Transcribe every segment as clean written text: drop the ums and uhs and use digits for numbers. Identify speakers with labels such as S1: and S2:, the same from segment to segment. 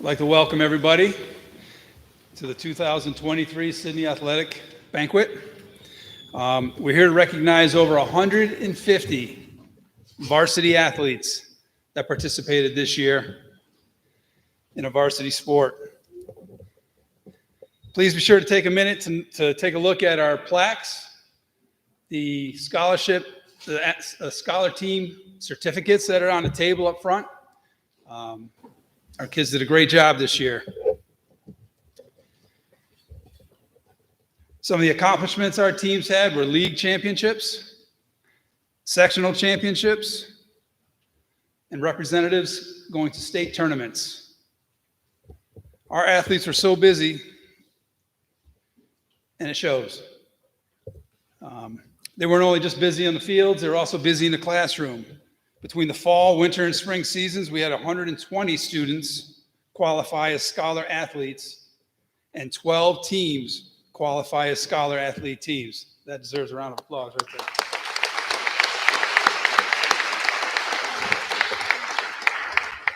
S1: I'd like to welcome everybody to the 2023 Sidney Athletic Banquet. We're here to recognize over 150 varsity athletes that participated this year in a varsity sport. Please be sure to take a minute to take a look at our plaques, the scholarship, the scholar team certificates that are on the table up front. Our kids did a great job this year. Some of the accomplishments our teams had were league championships, sectional championships, and representatives going to state tournaments. Our athletes were so busy, and it shows. They weren't only just busy on the fields, they were also busy in the classroom. Between the fall, winter, and spring seasons, we had 120 students qualify as scholar athletes, and 12 teams qualify as scholar athlete teams. That deserves a round of applause right there.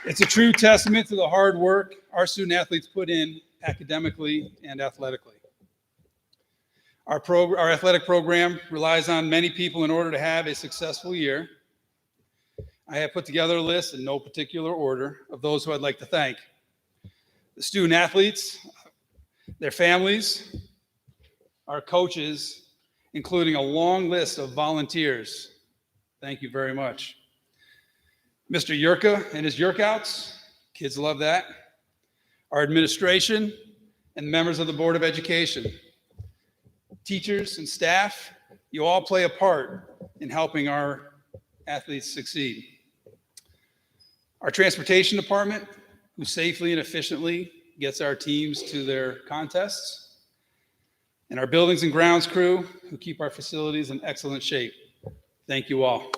S1: It's a true testament to the hard work our student athletes put in academically and athletically. Our athletic program relies on many people in order to have a successful year. I have put together a list in no particular order of those who I'd like to thank. The student athletes, their families, our coaches, including a long list of volunteers. Thank you very much. Mr. Yurka and his Yurkouts, kids love that. Our administration and members of the Board of Education. Teachers and staff, you all play a part in helping our athletes succeed. Our transportation department, who safely and efficiently gets our teams to their contests, and our buildings and grounds crew, who keep our facilities in excellent shape. Thank you all.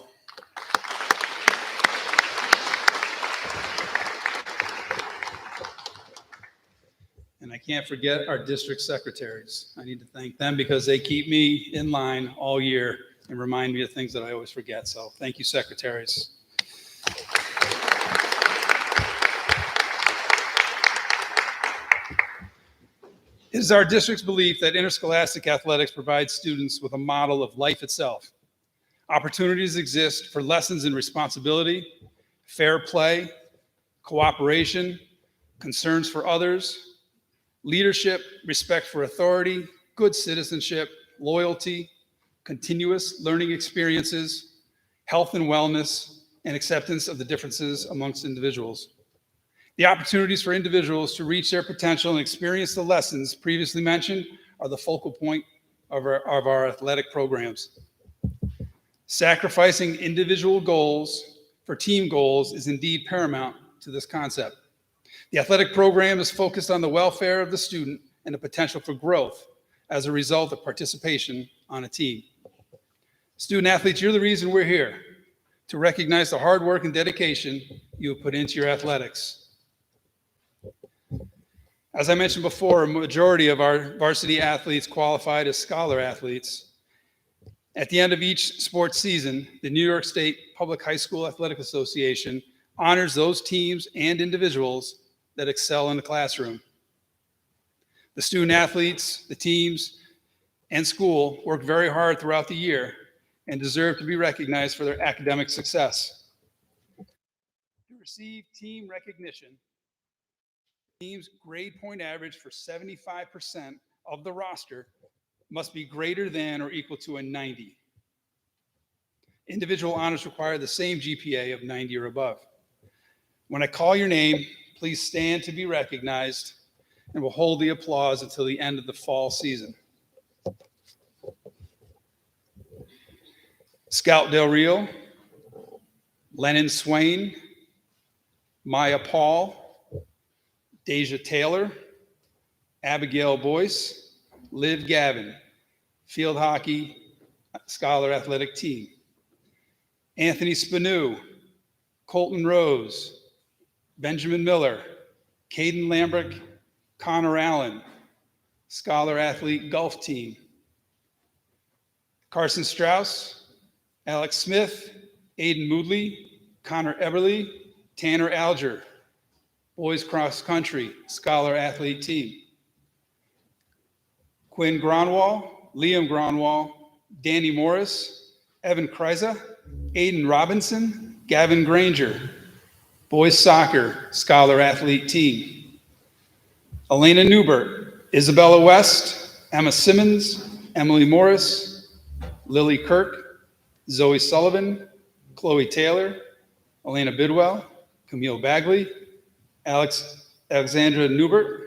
S1: And I can't forget our district secretaries. I need to thank them because they keep me in line all year and remind me of things that I always forget. So thank you, secretaries. It is our district's belief that interscholastic athletics provides students with a model of life itself. Opportunities exist for lessons in responsibility, fair play, cooperation, concerns for others, leadership, respect for authority, good citizenship, loyalty, continuous learning experiences, health and wellness, and acceptance of the differences amongst individuals. The opportunities for individuals to reach their potential and experience the lessons previously mentioned are the focal point of our athletic programs. Sacrificing individual goals for team goals is indeed paramount to this concept. The athletic program is focused on the welfare of the student and the potential for growth as a result of participation on a team. Student athletes, you're the reason we're here, to recognize the hard work and dedication you have put into your athletics. As I mentioned before, a majority of our varsity athletes qualified as scholar athletes. At the end of each sports season, the New York State Public High School Athletic Association honors those teams and individuals that excel in the classroom. The student athletes, the teams, and school work very hard throughout the year and deserve to be recognized for their academic success. To receive team recognition, team's grade point average for 75% of the roster must be greater than or equal to a 90. Individual honors require the same GPA of 90 or above. When I call your name, please stand to be recognized, and we'll hold the applause until the end of the fall season. Scout Del Rio, Lennon Swain, Maya Paul, Deja Taylor, Abigail Boyce, Liv Gavin, field hockey scholar athletic team. Anthony Spanu, Colton Rose, Benjamin Miller, Caden Lambrick, Connor Allen, scholar athlete golf team. Carson Strauss, Alex Smith, Aiden Moodley, Connor Eberly, Tanner Alger. boys cross country, scholar athlete team. Quinn Gronwall, Liam Gronwall, Danny Morris, Evan Kryza, Aiden Robinson, Gavin Granger, boys soccer, scholar athlete team. Elena Newbert, Isabella West, Emma Simmons, Emily Morris, Lily Kirk, Zoe Sullivan, Chloe Taylor, Elena Bidwell, Camille Bagley, Alexandra Newbert,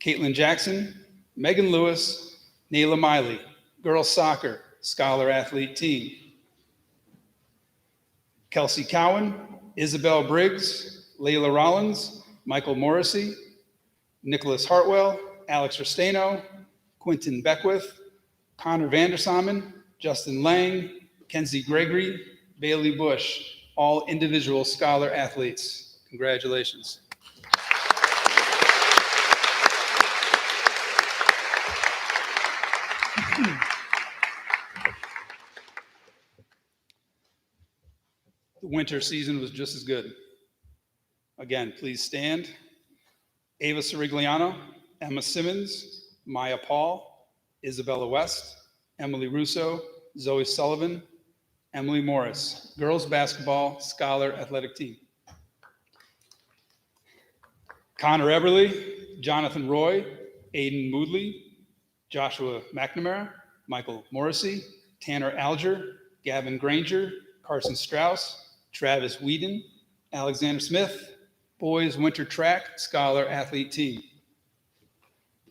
S1: Caitlin Jackson, Megan Lewis, Nayla Miley, girls soccer, scholar athlete team. Kelsey Cowan, Isabel Briggs, Layla Rollins, Michael Morrissey, Nicholas Hartwell, Alex Restaino, Quentin Beckwith, Connor Vandersamen, Justin Lang, Kenzie Gregory, Bailey Bush, all individual scholar athletes. Congratulations. The winter season was just as good. Again, please stand. Ava Sirigliano, Emma Simmons, Maya Paul, Isabella West, Emily Russo, Zoe Sullivan, Emily Morris, girls basketball scholar athletic team. Connor Eberly, Jonathan Roy, Aiden Moodley, Joshua McNamara, Michael Morrissey, Tanner Alger, Gavin Granger, Carson Strauss, Travis Whedon, Alexander Smith, boys winter track scholar athlete team.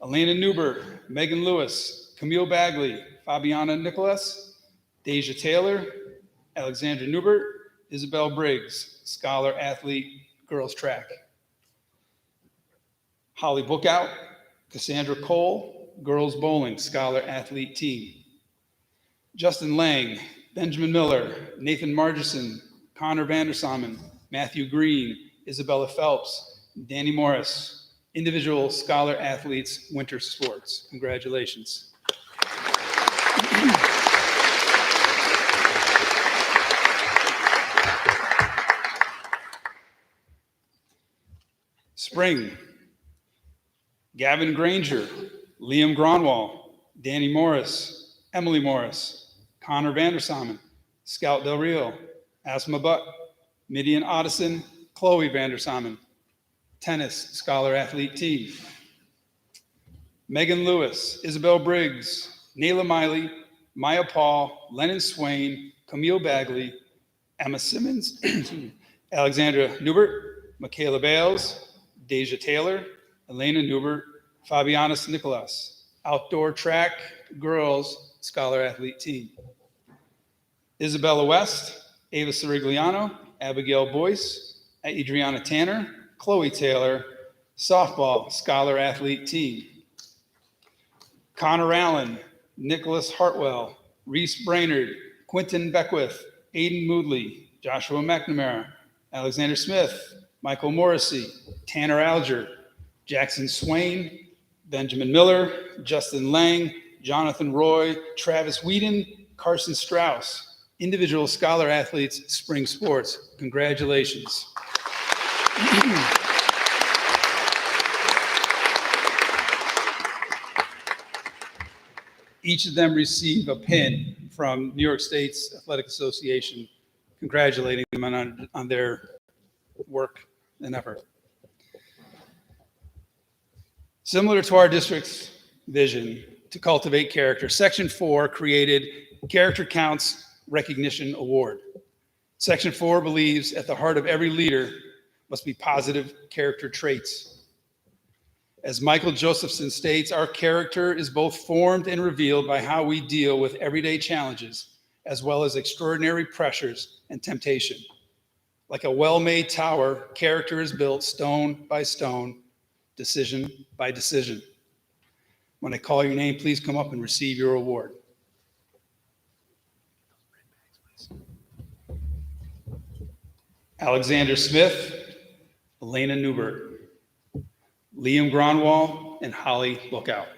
S1: Elena Newbert, Megan Lewis, Camille Bagley, Fabiana Nicholas, Deja Taylor, Alexandra Newbert, Isabel Briggs, scholar athlete girls track. Holly Bookout, Cassandra Cole, girls bowling scholar athlete team. Justin Lang, Benjamin Miller, Nathan Margison, Connor Vandersamen, Matthew Green, Isabella Phelps, Danny Morris, individual scholar athletes winter sports. Congratulations. Spring. Gavin Granger, Liam Gronwall, Danny Morris, Emily Morris, Connor Vandersamen, Scout Del Rio, Asma Buck, Midian Otteson, Chloe Vandersamen, tennis scholar athlete team. Megan Lewis, Isabel Briggs, Nayla Miley, Maya Paul, Lennon Swain, Camille Bagley, Emma Simmons, Alexandra Newbert, Michaela Bales, Deja Taylor, Elena Newbert, Fabianis Nicolas, outdoor track girls scholar athlete team. Isabella West, Ava Sirigliano, Abigail Boyce, Adriana Tanner, Chloe Taylor, softball scholar athlete team. Connor Allen, Nicholas Hartwell, Reese Brainerd, Quentin Beckwith, Aiden Moodley, Joshua McNamara, Alexander Smith, Michael Morrissey, Tanner Alger, Jackson Swain, Benjamin Miller, Justin Lang, Jonathan Roy, Travis Whedon, Carson Strauss, individual scholar athletes, spring sports. Congratulations. Each of them receive a pin from New York State's Athletic Association, congratulating them on their work and effort. Similar to our district's vision to cultivate character, Section 4 created Character Counts Recognition Award. Section 4 believes at the heart of every leader must be positive character traits. As Michael Josephson states, our character is both formed and revealed by how we deal with everyday challenges, as well as extraordinary pressures and temptation. Like a well-made tower, character is built stone by stone, decision by decision. When I call your name, please come up and receive your award. Alexander Smith, Elena Newbert, Liam Gronwall, and Holly Lookout.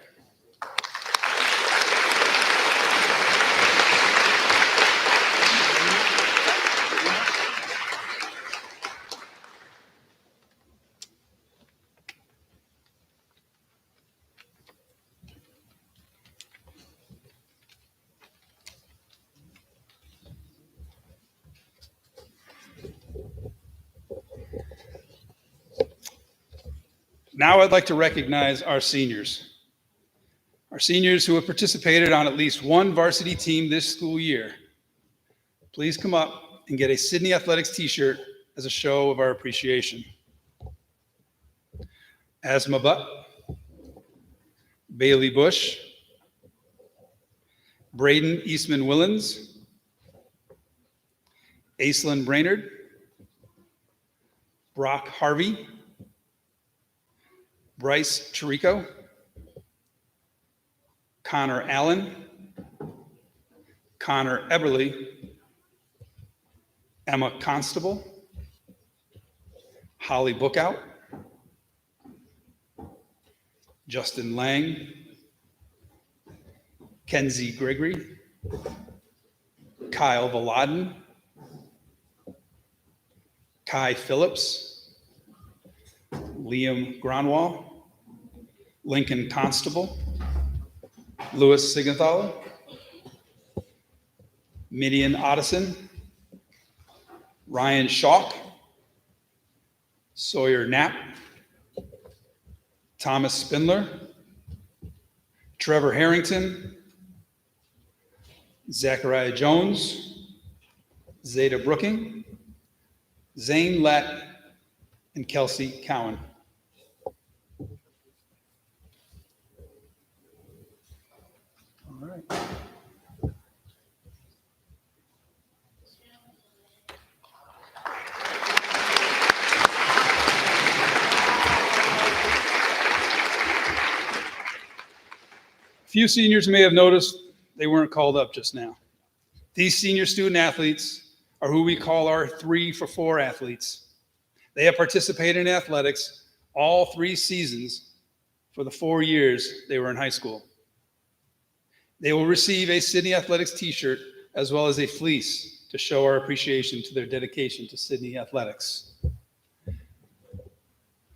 S1: Now I'd like to recognize our seniors who have participated on at least one varsity team this school year. Please come up and get a Sidney Athletics t-shirt as a show of our appreciation. Asma Butt, Bailey Bush, Braden Eastman Willens, Aislinn Brainerd, Brock Harvey, Bryce Chirico, Connor Allen, Connor Eberly, Emma Constable, Holly Bookout, Justin Lang, Kenzie Gregory, Kyle Valaden, Kai Phillips, Liam Gronwall, Lincoln Constable, Louis Siegenthaler, Midian Otteson, Ryan Schalk, Sawyer Knapp, Thomas Spindler, Trevor Harrington, Zachariah Jones, Zeta Brooking, Zane Lett, and Kelsey Cowan. All right. Few seniors may have noticed they weren't called up just now. These senior student athletes are who we call our 3 for 4 athletes. They have participated in athletics all 3 seasons for the 4 years they were in high school. They will receive a Sidney Athletics t-shirt as well as a fleece to show our appreciation to their dedication to Sidney Athletics.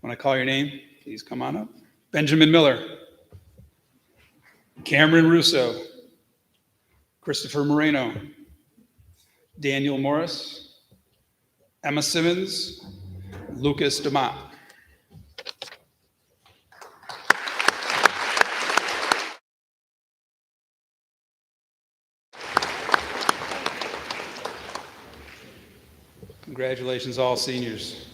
S1: When I call your name, please come on up. Benjamin Miller, Cameron Russo, Christopher Moreno, Daniel Morris, Emma Simmons, Lucas DeMott. Congratulations, all seniors.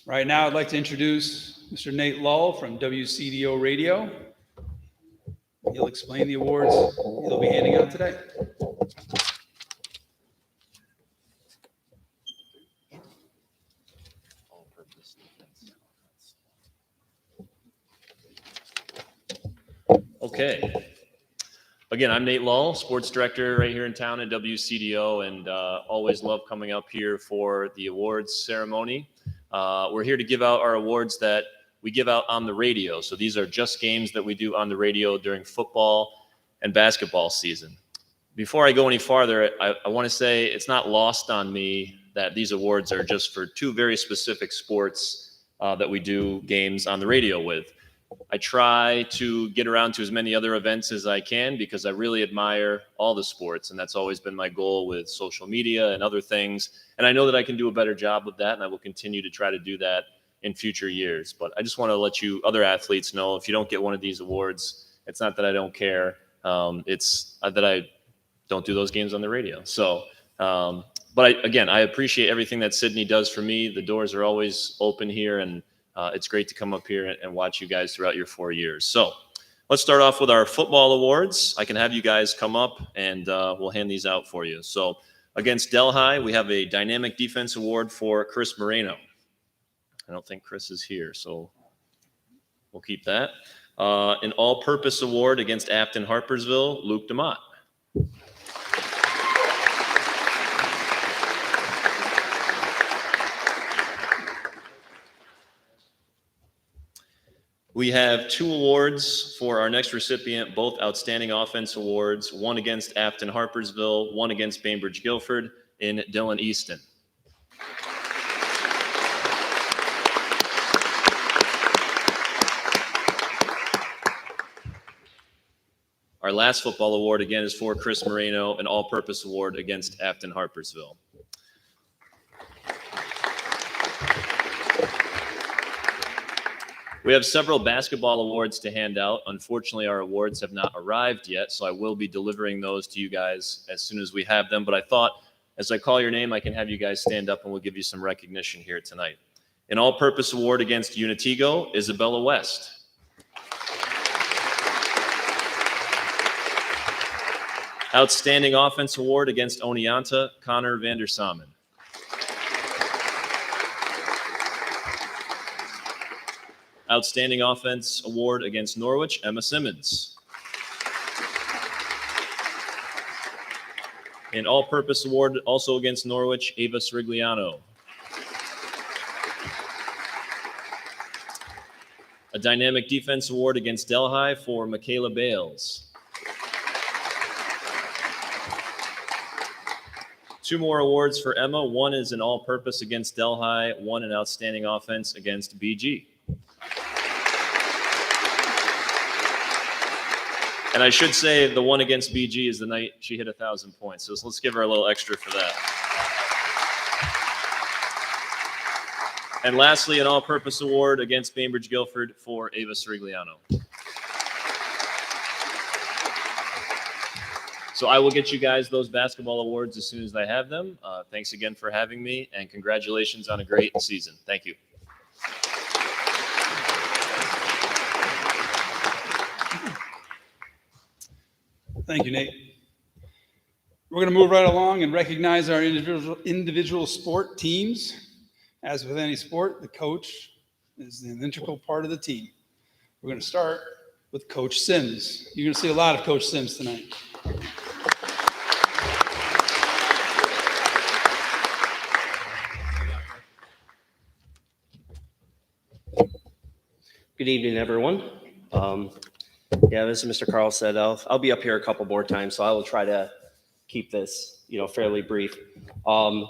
S1: Right now, I'd like to introduce Mr. Nate Lull from WCDO Radio. He'll explain the awards he'll be handing out today.
S2: Okay. Again, I'm Nate Lull, sports director right here in town at WCDO, and always love coming up here for the awards ceremony. We're here to give out our awards that we give out on the radio. So these are just games that we do on the radio during football and basketball season. Before I go any farther, I want to say it's not lost on me that these awards are just for 2 very specific sports that we do games on the radio with. I try to get around to as many other events as I can because I really admire all the sports, and that's always been my goal with social media and other things. And I know that I can do a better job of that, and I will continue to try to do that in future years. But I just want to let you other athletes know, if you don't get one of these awards, it's not that I don't care. It's that I don't do those games on the radio. So, but I appreciate everything that Sidney does for me. The doors are always open here, and it's great to come up here and watch you guys throughout your 4 years. So let's start off with our football awards. I can have you guys come up, and we'll hand these out for you. So against Delhi, we have a Dynamic Defense Award for Chris Moreno. I don't think Chris is here, so we'll keep that. An All-Purpose Award against Afton Harpersville, Luke DeMott. We have 2 awards for our next recipient, both Outstanding Offense Awards, one against Afton Harpersville, one against Bainbridge Guilford, in Dylan Easton. Our last football award, again, is for Chris Moreno, an All-Purpose Award against Afton Harpersville. We have several basketball awards to hand out. Unfortunately, our awards have not arrived yet, so I will be delivering those to you guys as soon as we have them. But I thought, as I call your name, I can have you guys stand up and we'll give you some recognition here tonight. An all-purpose award against Unitigo, Isabella West. Outstanding Offense Award against Oneonta, Connor Vandersamen. Outstanding Offense Award against Norwich, Emma Simmons. An All-Purpose Award also against Norwich, Ava Srigliano. A Dynamic Defense Award against Delhi for Michaela Bales. 2 more awards for Emma. One is an all-purpose against Delhi, one an outstanding offense against BG. And I should say the one against BG is the night she hit 1,000 points. So let's give her a little extra for that. And lastly, an all-purpose award against Bainbridge Guilford for Ava Srigliano. So I will get you guys those basketball awards as soon as I have them. Thanks again for having me, and congratulations on a great season. Thank you.
S1: Thank you, Nate. We're going to move right along and recognize our individual sport teams. As with any sport, the coach is an integral part of the team. We're going to start with Coach Sims. You're going to see a lot of Coach Sims tonight.
S3: Good evening, everyone. As Mr. Carl said, I'll be up here a couple more times, so I will try to keep this, fairly brief. I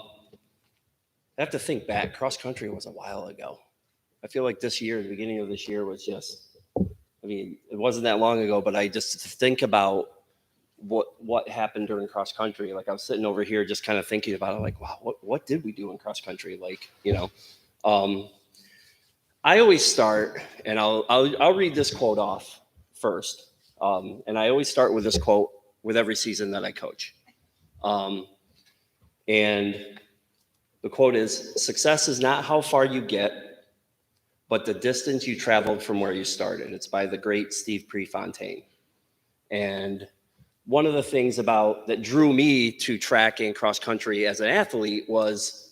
S3: have to think back. Cross country was a while ago. I feel like this year, the beginning of this year was just, it wasn't that long ago, but I just think about what happened during cross country. Like I was sitting over here just kind of thinking about it, like, wow, what did we do in cross country? I always start, and I'll read this quote off first. And I always start with this quote with every season that I coach. And the quote is, "Success is not how far you get, but the distance you traveled from where you started." It's by the great Steve Prefontaine. And one of the things that drew me to track and cross country as an athlete was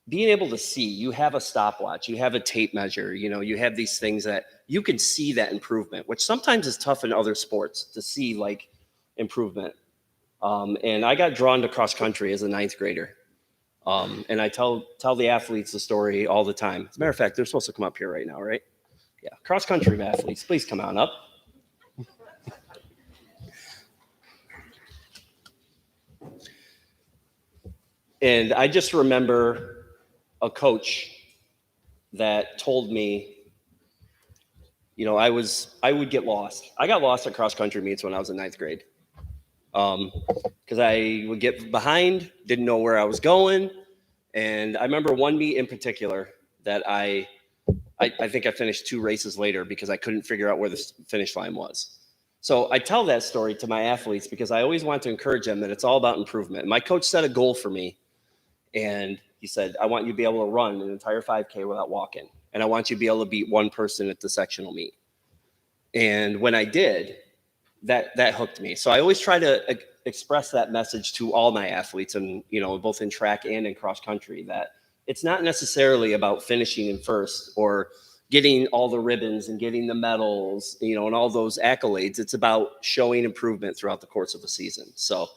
S3: being able to see. You have a stopwatch, you have a tape measure, you have these things that you can see that improvement, which sometimes is tough in other sports to see like improvement. And I got drawn to cross country as a 9th grader. And I tell the athletes the story all the time. As a matter of fact, they're supposed to come up here right now, right? Yeah, cross country athletes, please come on up. And I just remember a coach that told me, I would get lost. I got lost at cross country meets when I was in 9th grade. Because I would get behind, didn't know where I was going. And I remember one meet in particular that I think I finished 2 races later because I couldn't figure out where the finish line was. So I tell that story to my athletes because I always want to encourage them that it's all about improvement. My coach set a goal for me, and he said, "I want you to be able to run an entire 5K without walking. And I want you to be able to beat one person at the sectional meet." And when I did, that hooked me. So I always try to express that message to all my athletes, and both in track and in cross country, that it's not necessarily about finishing in first or getting all the ribbons and getting the medals, and all those accolades. It's about showing improvement throughout the course of the season. So,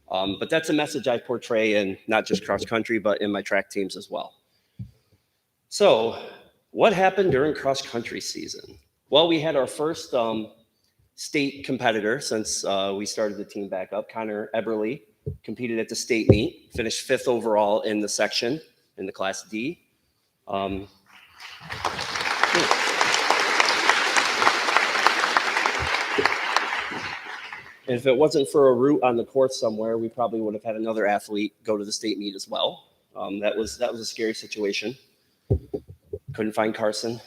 S3: but that's a message I portray in not just cross country, but in my track teams as well. So what happened during cross country season? Well, we had our first state competitor since we started the team back up. Connor Eberly competed at the state meet, finished 5th overall in the section in the Class D. And if it wasn't for a route on the course somewhere, we probably would have had another athlete go to the state meet as well. That was a scary situation. Couldn't find Carson.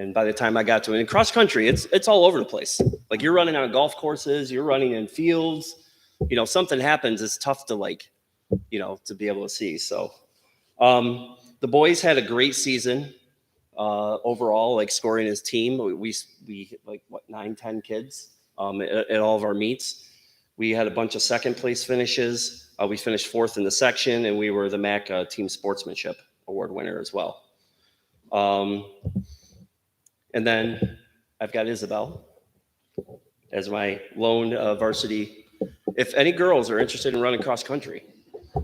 S3: And by the time I got to it, in cross country, it's all over the place. Like you're running on golf courses, you're running in fields. Something happens, it's tough to to be able to see. So the boys had a great season overall, like scoring as team. We like 9-10 kids at all of our meets. We had a bunch of second place finishes. We finished fourth in the section, and we were the MAC Team Sportsmanship Award winner as well. And then I've got Isabel as my lone varsity. If any girls are interested in running cross country,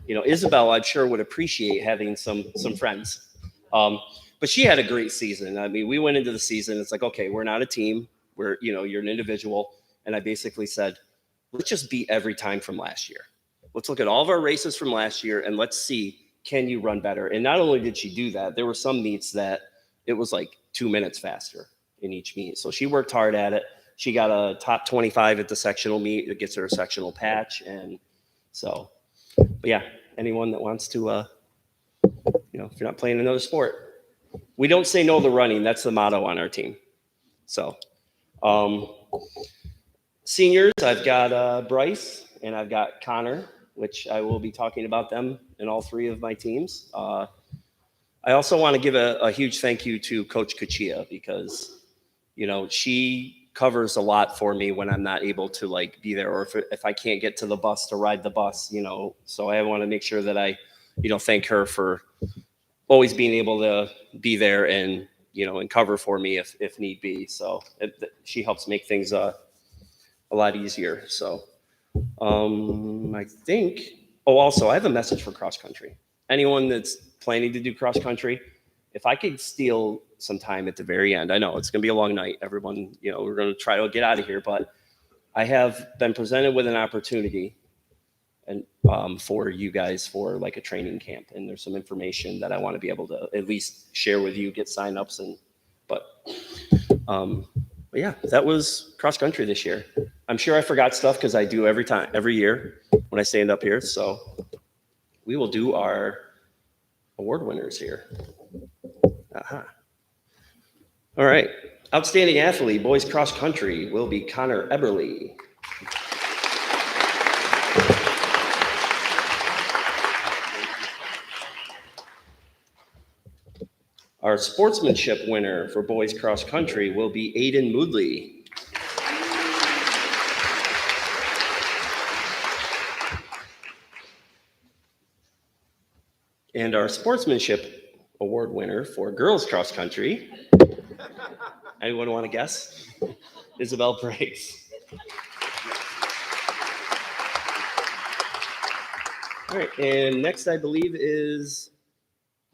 S3: Isabel, I'm sure would appreciate having some friends. But she had a great season. I mean, we went into the season. It's like, okay, we're not a team. You're an individual. And I basically said, let's just beat every time from last year. Let's look at all of our races from last year and let's see, can you run better? And not only did she do that, there were some meets that it was like 2 minutes faster in each meet. So she worked hard at it. She got a top 25 at the sectional meet. It gets her a sectional patch. And so, but yeah, anyone that wants to, if you're not playing another sport, we don't say no to running. That's the motto on our team. So, seniors, I've got Bryce and I've got Connor, which I will be talking about them in all three of my teams. I also want to give a huge thank you to Coach Kachia because, she covers a lot for me when I'm not able to be there, or if I can't get to the bus to ride the bus, so I want to make sure that I, thank her for always being able to be there and, and cover for me if need be. So she helps make things a lot easier. So I think, also I have a message for cross country. Anyone that's planning to do cross country, if I could steal some time at the very end, I know it's going to be a long night. Everyone, we're going to try to get out of here, but I have been presented with an opportunity and for you guys for a training camp. And there's some information that I want to be able to at least share with you, get signups but yeah, that was cross country this year. I'm sure I forgot stuff because I do every year when I stand up here. So we will do our award winners here. All right. Outstanding athlete, boys cross country, will be Connor Eberly. Our sportsmanship winner for boys cross country will be Aiden Moodley. And our sportsmanship award winner for girls cross country, anyone want to guess? Isabel Briggs. All right, and next I believe is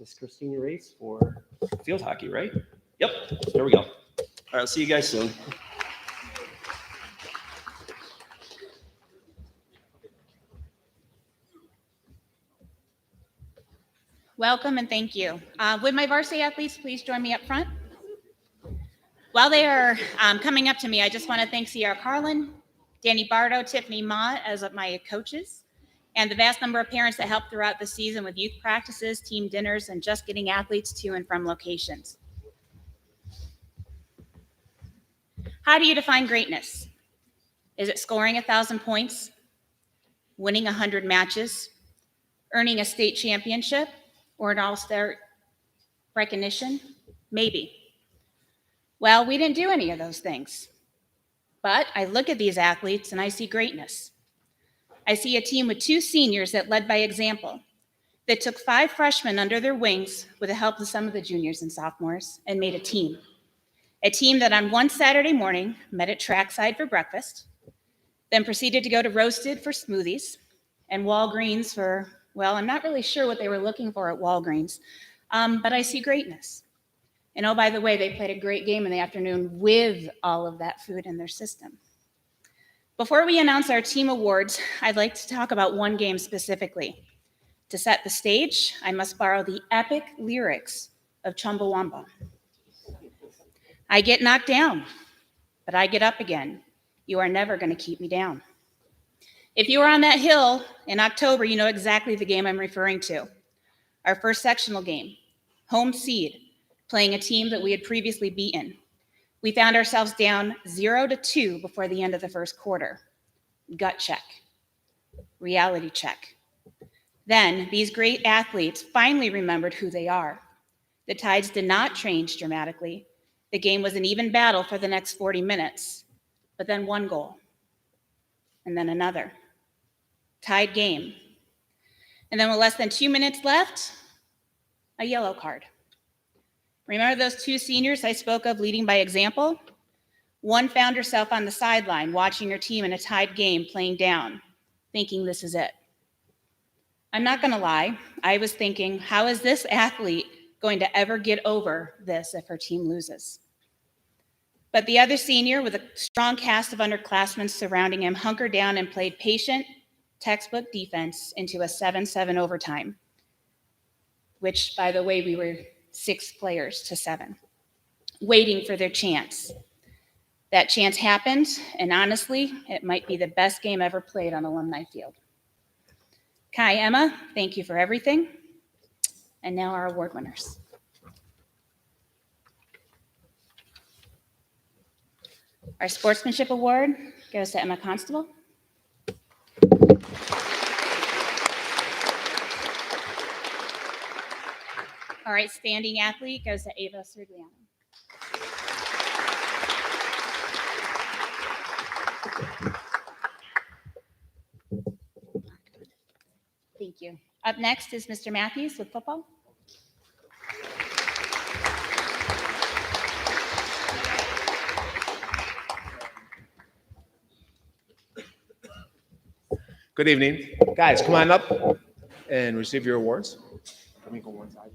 S3: Miss Christina Race for field hockey, right? Yep, there we go. All right, I'll see you guys soon.
S4: Welcome and thank you. Would my varsity athletes please join me up front? While they are coming up to me, I just want to thank Sierra Carlin, Danny Bardo, Tiffany Mott as my coaches, and the vast number of parents that helped throughout the season with youth practices, team dinners, and just getting athletes to and from locations. How do you define greatness? Is it scoring 1,000 points, winning 100 matches, earning a state championship, or an all-star recognition? Maybe. Well, we didn't do any of those things. But I look at these athletes and I see greatness. I see a team with 2 seniors that led by example, that took 5 freshmen under their wings with the help of some of the juniors and sophomores and made a team. A team that on one Saturday morning met at Trackside for breakfast, then proceeded to go to Roasted for smoothies and Walgreens for, well, I'm not really sure what they were looking for at Walgreens, but I see greatness. And oh, by the way, they played a great game in the afternoon with all of that food in their system. Before we announce our team awards, I'd like to talk about one game specifically. To set the stage, I must borrow the epic lyrics of Chumbawamba. I get knocked down, but I get up again. You are never going to keep me down. If you were on that hill in October, you know exactly the game I'm referring to. Our first sectional game, home seed, playing a team that we had previously beaten. We found ourselves down 0-2 before the end of the first quarter. Gut check. Reality check. Then these great athletes finally remembered who they are. The tides did not change dramatically. The game was an even battle for the next 40 minutes, but then one goal, and then another. Tied game. And then with less than 2 minutes left, a yellow card. Remember those two seniors I spoke of leading by example? One found herself on the sideline watching her team in a tied game playing down, thinking this is it. I'm not going to lie, I was thinking, how is this athlete going to ever get over this if her team loses? But the other senior, with a strong cast of underclassmen surrounding him, hunkered down and played patient, textbook defense into a 7-7 overtime, which, by the way, we were 6 players to 7, waiting for their chance. That chance happened, and honestly, it might be the best game ever played on Alumni Field. Kai, Emma, thank you for everything. And now our award winners. Our sportsmanship award goes to Emma Constable. Our outstanding athlete goes to Ava Sergliano. Thank you. Up next is Mr. Matthews with football.
S5: Good evening. Guys, come on up and receive your awards. Let me go one side.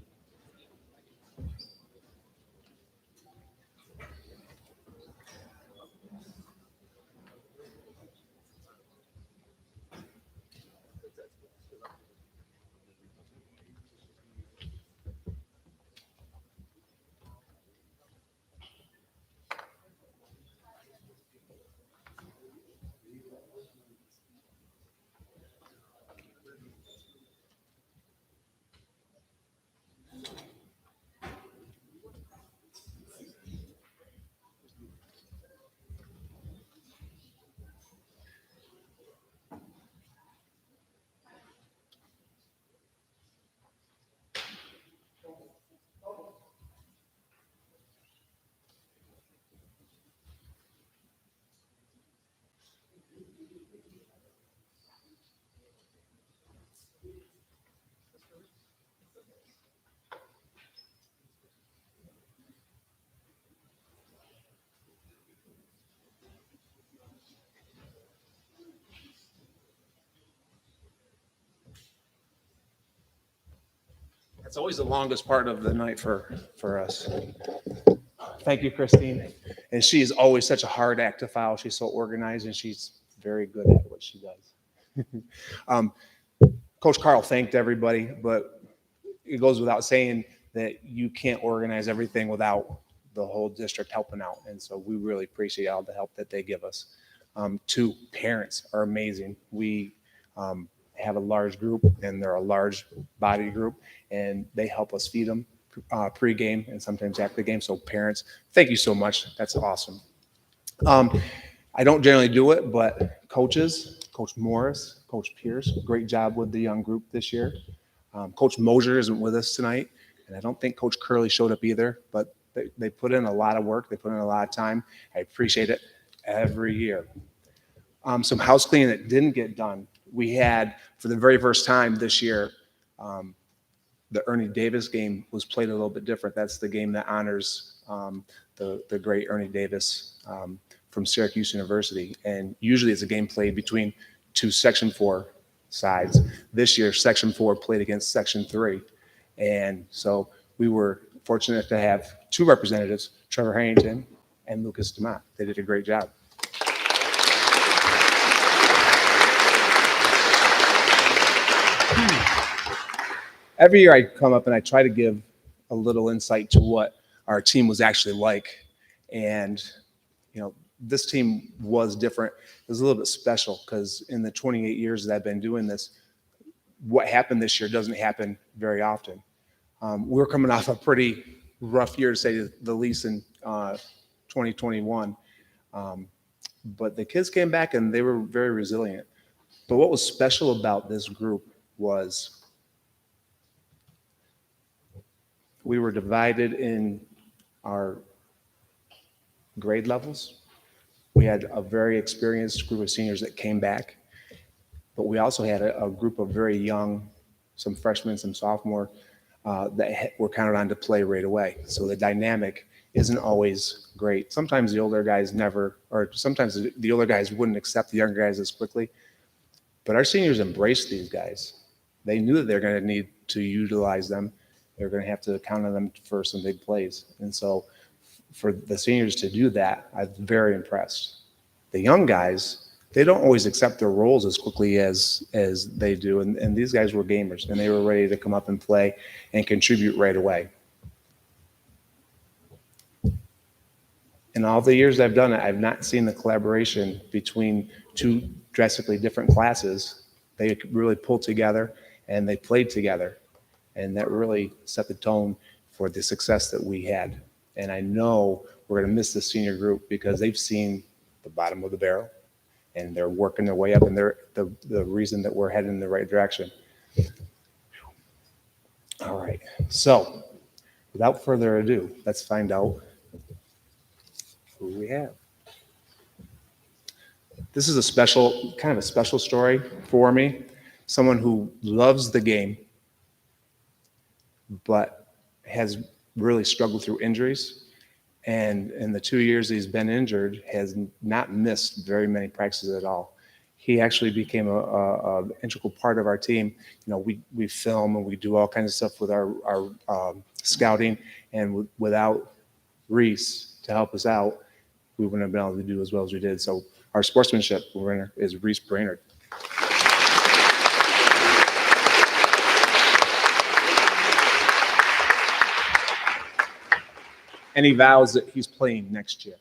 S5: That's always the longest part of the night for us. Thank you, Christine. And she is always such a hard act to follow. She's so organized and she's very good at what she does. Coach Carl thanked everybody, but it goes without saying that you can't organize everything without the whole district helping out. And so we really appreciate all the help that they give us. 2 parents are amazing. We have a large group, and they're a large body group, and they help us feed them pre-game and sometimes after the game. So parents, thank you so much. That's awesome. I don't generally do it, but coaches, Coach Morris, Coach Pierce, great job with the young group this year. Coach Mosier isn't with us tonight, and I don't think Coach Curley showed up either, but they put in a lot of work. They put in a lot of time. I appreciate it every year. Some house cleaning that didn't get done. We had, for the very first time this year, the Ernie Davis game was played a little bit different. That's the game that honors the great Ernie Davis from Syracuse University. And usually it's a game played between 2 Section 4 sides. This year, Section 4 played against Section 3. And so we were fortunate to have 2 representatives, Trevor Harrington and Lucas DeMott. They did a great job. Every year I come up and I try to give a little insight to what our team was actually like. And, you know, this team was different. It was a little bit special because in the 28 years that I've been doing this, what happened this year doesn't happen very often. We're coming off a pretty rough year to say the least in 2021. But the kids came back and they were very resilient. But what was special about this group was we were divided in our grade levels. We had a very experienced group of seniors that came back, but we also had a group of very young, some freshmen, some sophomore, that were counted on to play right away. So the dynamic isn't always great. Sometimes the older guys never, or sometimes the older guys wouldn't accept the younger guys as quickly. But our seniors embraced these guys. They knew that they're going to need to utilize them. They're going to have to count on them for some big plays. And so for the seniors to do that, I'm very impressed. The young guys, they don't always accept their roles as quickly as they do. And these guys were gamers, and they were ready to come up and play and contribute right away. In all the years I've done it, I've not seen the collaboration between two drastically different classes. They really pulled together and they played together. And that really set the tone for the success that we had. And I know we're going to miss the senior group because they've seen the bottom of the barrel and they're working their way up, and they're the reason that we're heading in the right direction. All right. So without further ado, let's find out who we have. This is a special, kind of a special story for me. Someone who loves the game, but has really struggled through injuries. And in the 2 years he's been injured, has not missed very many practices at all. He actually became a integral part of our team. You know, we film and we do all kinds of stuff with our scouting, and without Reese to help us out, we wouldn't have been able to do as well as we did. So our sportsmanship winner is Reese Brainerd. And he vows that he's playing next year.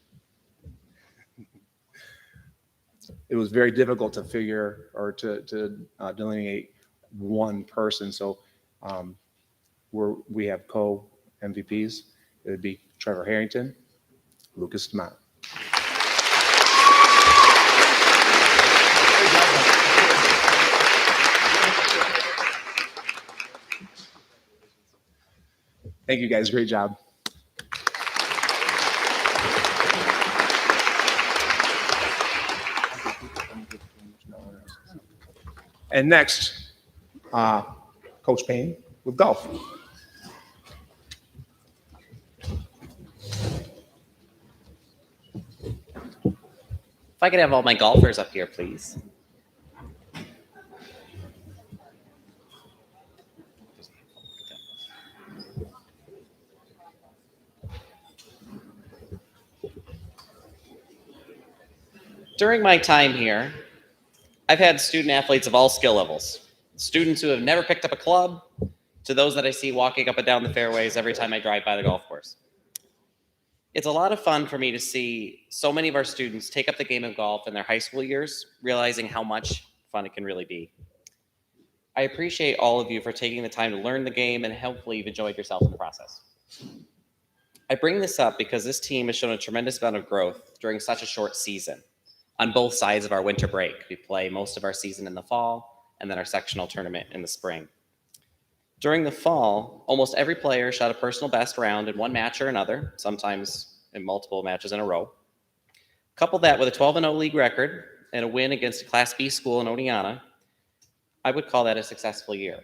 S5: It was very difficult to figure or to delineate one person. So we have co-MVPs. It would be Trevor Harrington, Lucas Demont. Thank you guys, great job. And next, Coach Payne with golf.
S6: If I could have all my golfers up here, please. During my time here, I've had student athletes of all skill levels. Students who have never picked up a club, to those that I see walking up and down the fairways every time I drive by the golf course. It's a lot of fun for me to see so many of our students take up the game of golf in their high school years, realizing how much fun it can really be. I appreciate all of you for taking the time to learn the game, and hopefully you've enjoyed yourself in the process. I bring this up because this team has shown a tremendous amount of growth during such a short season. On both sides of our winter break, we play most of our season in the fall and then our sectional tournament in the spring. During the fall, almost every player shot a personal best round in one match or another, sometimes in multiple matches in a row. Couple that with a 12-0 league record and a win against a Class B school in Oneonta, I would call that a successful year.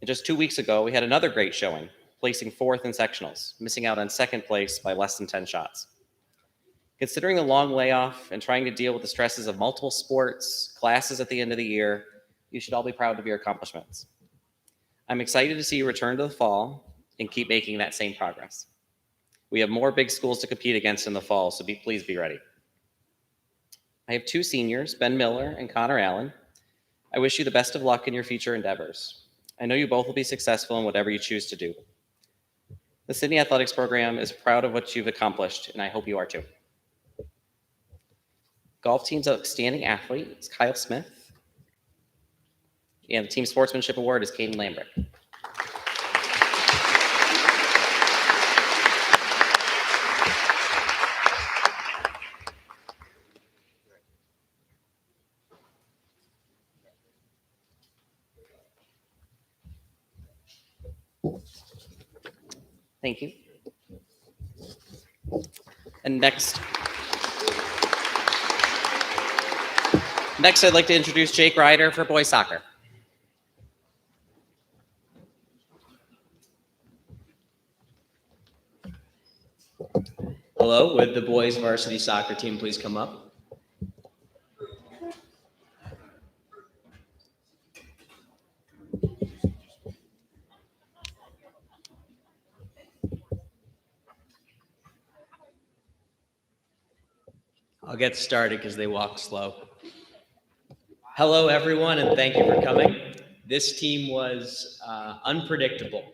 S6: And just 2 weeks ago, we had another great showing, placing 4th in sectionals, missing out on 2nd place by less than 10 shots. Considering the long layoff and trying to deal with the stresses of multiple sports, classes at the end of the year, you should all be proud of your accomplishments. I'm excited to see you return to the fall and keep making that same progress. We have more big schools to compete against in the fall, so please be ready. I have 2 seniors, Ben Miller and Connor Allen. I wish you the best of luck in your future endeavors. I know you both will be successful in whatever you choose to do. The Sidney Athletics program is proud of what you've accomplished, and I hope you are too. Golf team's outstanding athlete is Kyle Smith. And the team sportsmanship award is Caden Lambert. Thank you. And next, I'd like to introduce Jake Ryder for boys soccer.
S7: Hello, would the boys varsity soccer team please come up? I'll get started because they walk slow. Hello, everyone, and thank you for coming. This team was unpredictable.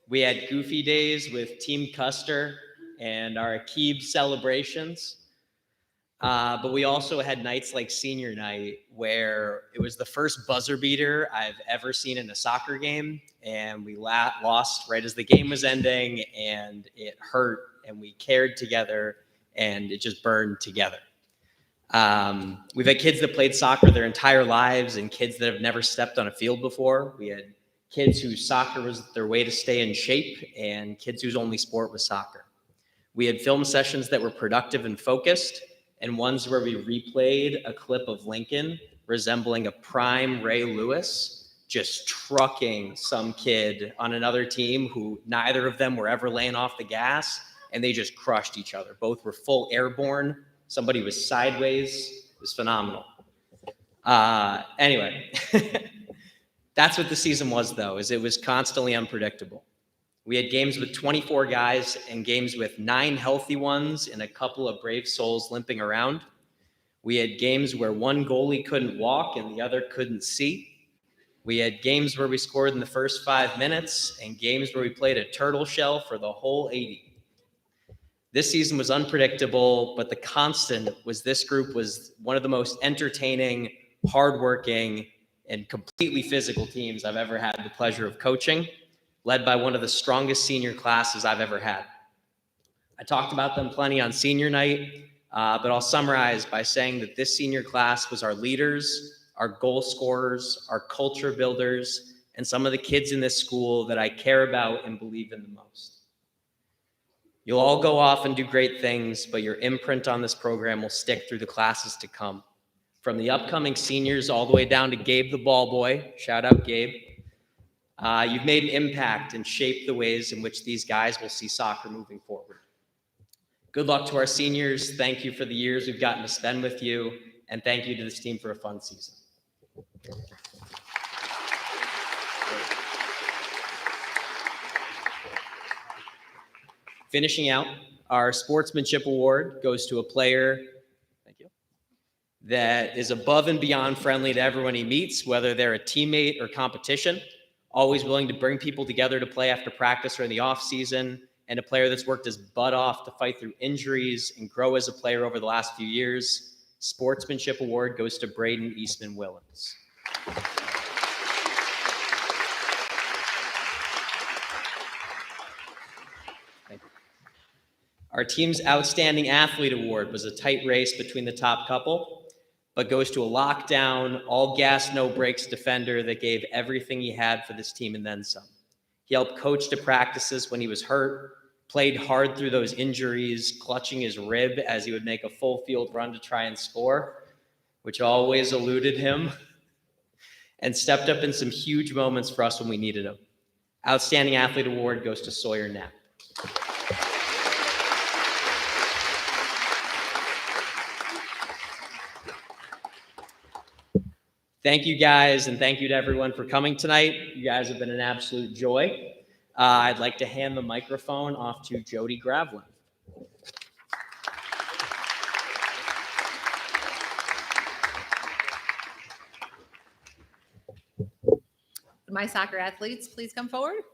S7: We had goofy days with Team Custer and our Akib celebrations. But we also had nights like senior night where it was the first buzzer beater I've ever seen in a soccer game. And we lost right as the game was ending, and it hurt, and we cared together, and it just burned together. We've had kids that played soccer their entire lives and kids that have never stepped on a field before. We had kids whose soccer was their way to stay in shape and kids whose only sport was soccer. We had film sessions that were productive and focused, and ones where we replayed a clip of Lincoln resembling a prime Ray Lewis, just trucking some kid on another team who neither of them were ever laying off the gas, and they just crushed each other. Both were full airborne. Somebody was sideways. It was phenomenal. Anyway, that's what the season was, though, is it was constantly unpredictable. We had games with 24 guys and games with 9 healthy ones and a couple of brave souls limping around. We had games where one goalie couldn't walk and the other couldn't see. We had games where we scored in the first 5 minutes and games where we played a turtle shell for the whole 80. This season was unpredictable, but the constant was this group was one of the most entertaining, hardworking, and completely physical teams I've ever had the pleasure of coaching, led by one of the strongest senior classes I've ever had. I talked about them plenty on senior night, but I'll summarize by saying that this senior class was our leaders, our goal scorers, our culture builders, and some of the kids in this school that I care about and believe in the most. You'll all go off and do great things, but your imprint on this program will stick through the classes to come. From the upcoming seniors all the way down to Gabe the ball boy, shout out Gabe. You've made an impact and shaped the ways in which these guys will see soccer moving forward. Good luck to our seniors. Thank you for the years we've gotten to spend with you, and thank you to this team for a fun season. Finishing out, our sportsmanship award goes to a player, thank you, that is above and beyond friendly to everyone he meets, whether they're a teammate or competition, always willing to bring people together to play after practice or in the off season, and a player that's worked his butt off to fight through injuries and grow as a player over the last few years. Sportsmanship award goes to Braden Eastman Willems. Our team's Outstanding Athlete Award was a tight race between the top couple, but goes to a lockdown, all gas, no brakes defender that gave everything he had for this team and then some. He helped coach to practices when he was hurt, played hard through those injuries, clutching his rib as he would make a full field run to try and score, which always eluded him, and stepped up in some huge moments for us when we needed him. Outstanding Athlete Award goes to Sawyer Knapp. Thank you guys, and thank you to everyone for coming tonight. You guys have been an absolute joy. I'd like to hand the microphone off to Jody Gravlin.
S8: My soccer athletes, please come forward.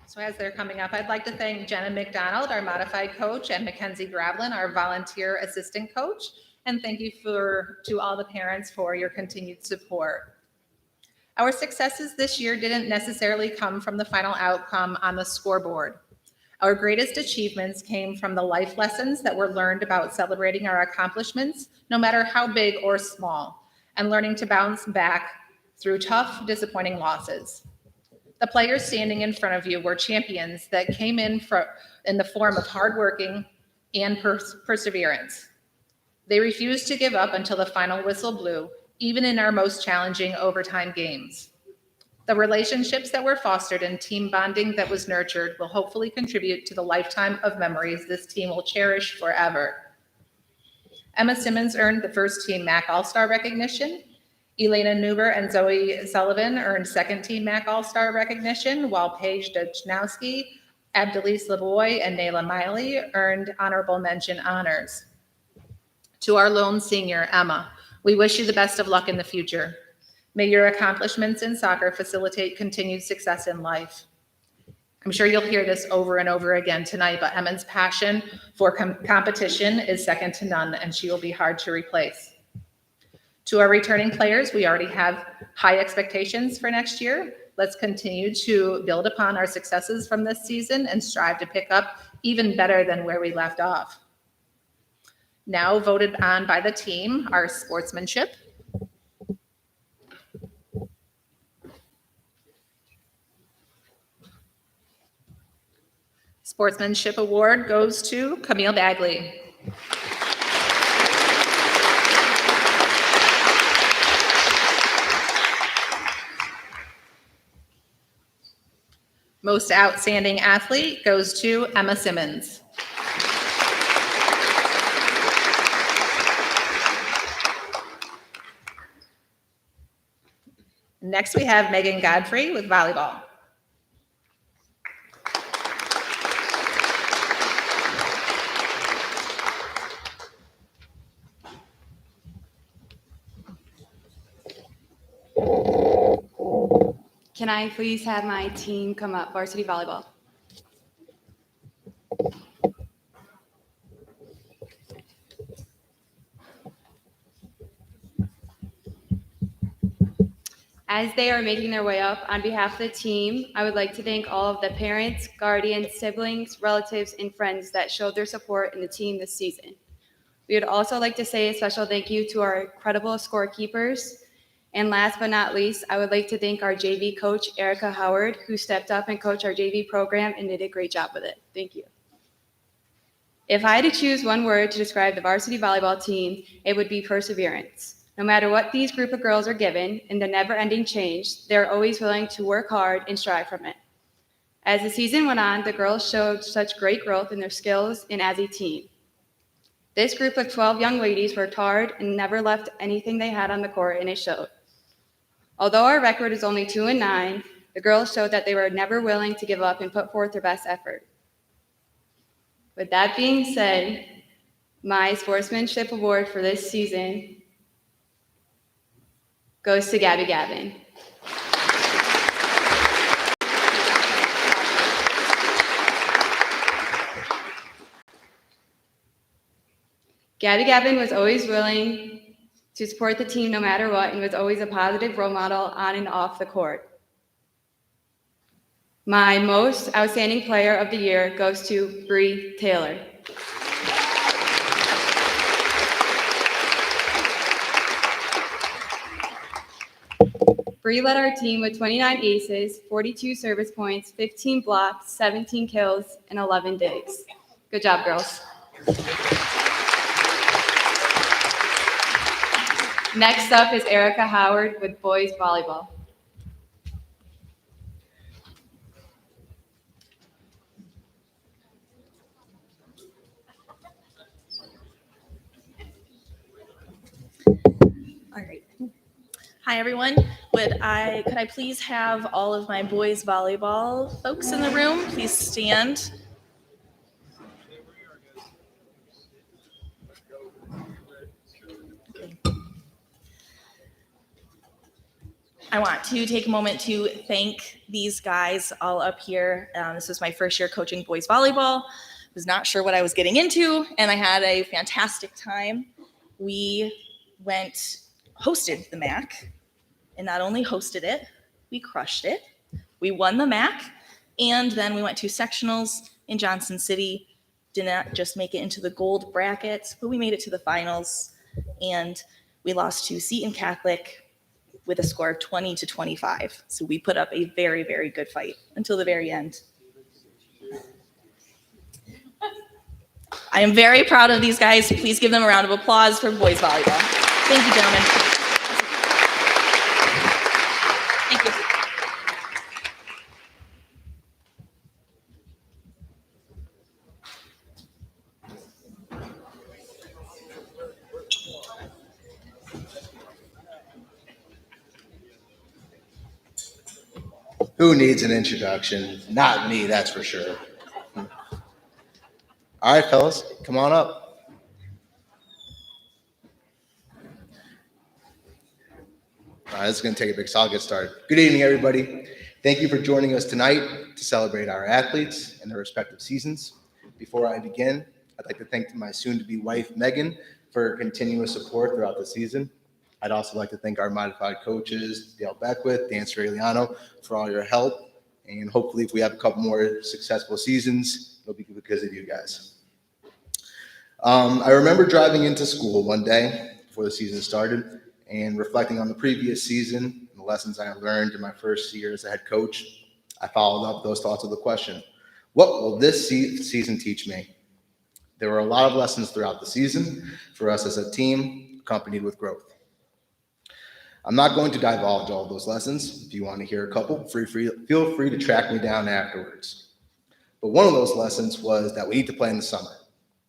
S8: So as they're coming up, I'd like to thank Jenna McDonald, our modified coach, and Mackenzie Gravlin, our volunteer assistant coach. And thank you to all the parents for your continued support. Our successes this year didn't necessarily come from the final outcome on the scoreboard. Our greatest achievements came from the life lessons that were learned about celebrating our accomplishments, no matter how big or small, and learning to bounce back through tough, disappointing losses. The players standing in front of you were champions that came in the form of hardworking and perseverance. They refused to give up until the final whistle blew, even in our most challenging overtime games. The relationships that were fostered and team bonding that was nurtured will hopefully contribute to the lifetime of memories this team will cherish forever. Emma Simmons earned the first team MAC All-Star recognition. Elena Neuber and Zoe Sullivan earned second team MAC All-Star recognition, while Paige Dochnowski, Abdelise Lavoie, and Nayla Miley earned honorable mention honors. To our lone senior, Emma, we wish you the best of luck in the future. May your accomplishments in soccer facilitate continued success in life. I'm sure you'll hear this over and over again tonight, but Emma's passion for competition is second to none, and she will be hard to replace. To our returning players, we already have high expectations for next year. Let's continue to build upon our successes from this season and strive to pick up even better than where we left off. Now voted on by the team, our sportsmanship. Sportsmanship Award goes to Camille Bagley. Most Outstanding Athlete goes to Emma Simmons. Next, we have Megan Godfrey with volleyball.
S9: Can I please have my team come up, varsity volleyball? As they are making their way up, on behalf of the team, I would like to thank all of the parents, guardians, siblings, relatives, and friends that showed their support in the team this season. We would also like to say a special thank you to our incredible scorekeepers. And last but not least, I would like to thank our JV coach, Erica Howard, who stepped up and coached our JV program and did a great job with it. Thank you. If I had to choose one word to describe the varsity volleyball team, it would be perseverance. No matter what these group of girls are given in the never-ending change, they're always willing to work hard and strive from it. As the season went on, the girls showed such great growth in their skills and as a team. This group of 12 young ladies worked hard and never left anything they had on the court, and it showed. Although our record is only 2-9, the girls showed that they were never willing to give up and put forth their best effort. With that being said, my sportsmanship award for this season goes to Gabby Gavin. Gabby Gavin was always willing to support the team no matter what and was always a positive role model on and off the court. My most outstanding player of the year goes to Bree Taylor. Bree led our team with 29 aces, 42 service points, 15 blocks, 17 kills, and 11 digs. Good job, girls. Next up is Erica Howard with boys volleyball.
S10: All right. Hi, everyone. Could I please have all of my boys volleyball folks in the room please stand? I want to take a moment to thank these guys all up here. This was my first year coaching boys volleyball. Was not sure what I was getting into, and I had a fantastic time. We hosted the MAC, and not only hosted it, we crushed it. We won the MAC, And then we went to sectionals in Johnson City. Did not just make it into the gold bracket, but we made it to the finals. And we lost to Seton Catholic with a score of 20-25. So we put up a very, very good fight until the very end. I am very proud of these guys. Please give them a round of applause for boys volleyball. Thank you, gentlemen. Thank you.
S11: Who needs an introduction? Not me, that's for sure. All right, fellas, come on up. All right, this is going to take a big, so I'll get started. Good evening, everybody. Thank you for joining us tonight to celebrate our athletes and their respective seasons. Before I begin, I'd like to thank my soon-to-be wife, Megan, for her continuous support throughout the season. I'd also like to thank our modified coaches, Dale Banquet, Dan Sorigliano, for all your help. And hopefully, if we have a couple more successful seasons, it'll be because of you guys. I remember driving into school one day before the season started and reflecting on the previous season and the lessons I learned in my first year as a head coach. I followed up those thoughts with the question, what will this season teach me? There were a lot of lessons throughout the season for us as a team, accompanied with growth. I'm not going to divulge all of those lessons. If you want to hear a couple, feel free to track me down afterwards. But one of those lessons was that we need to play in the summer,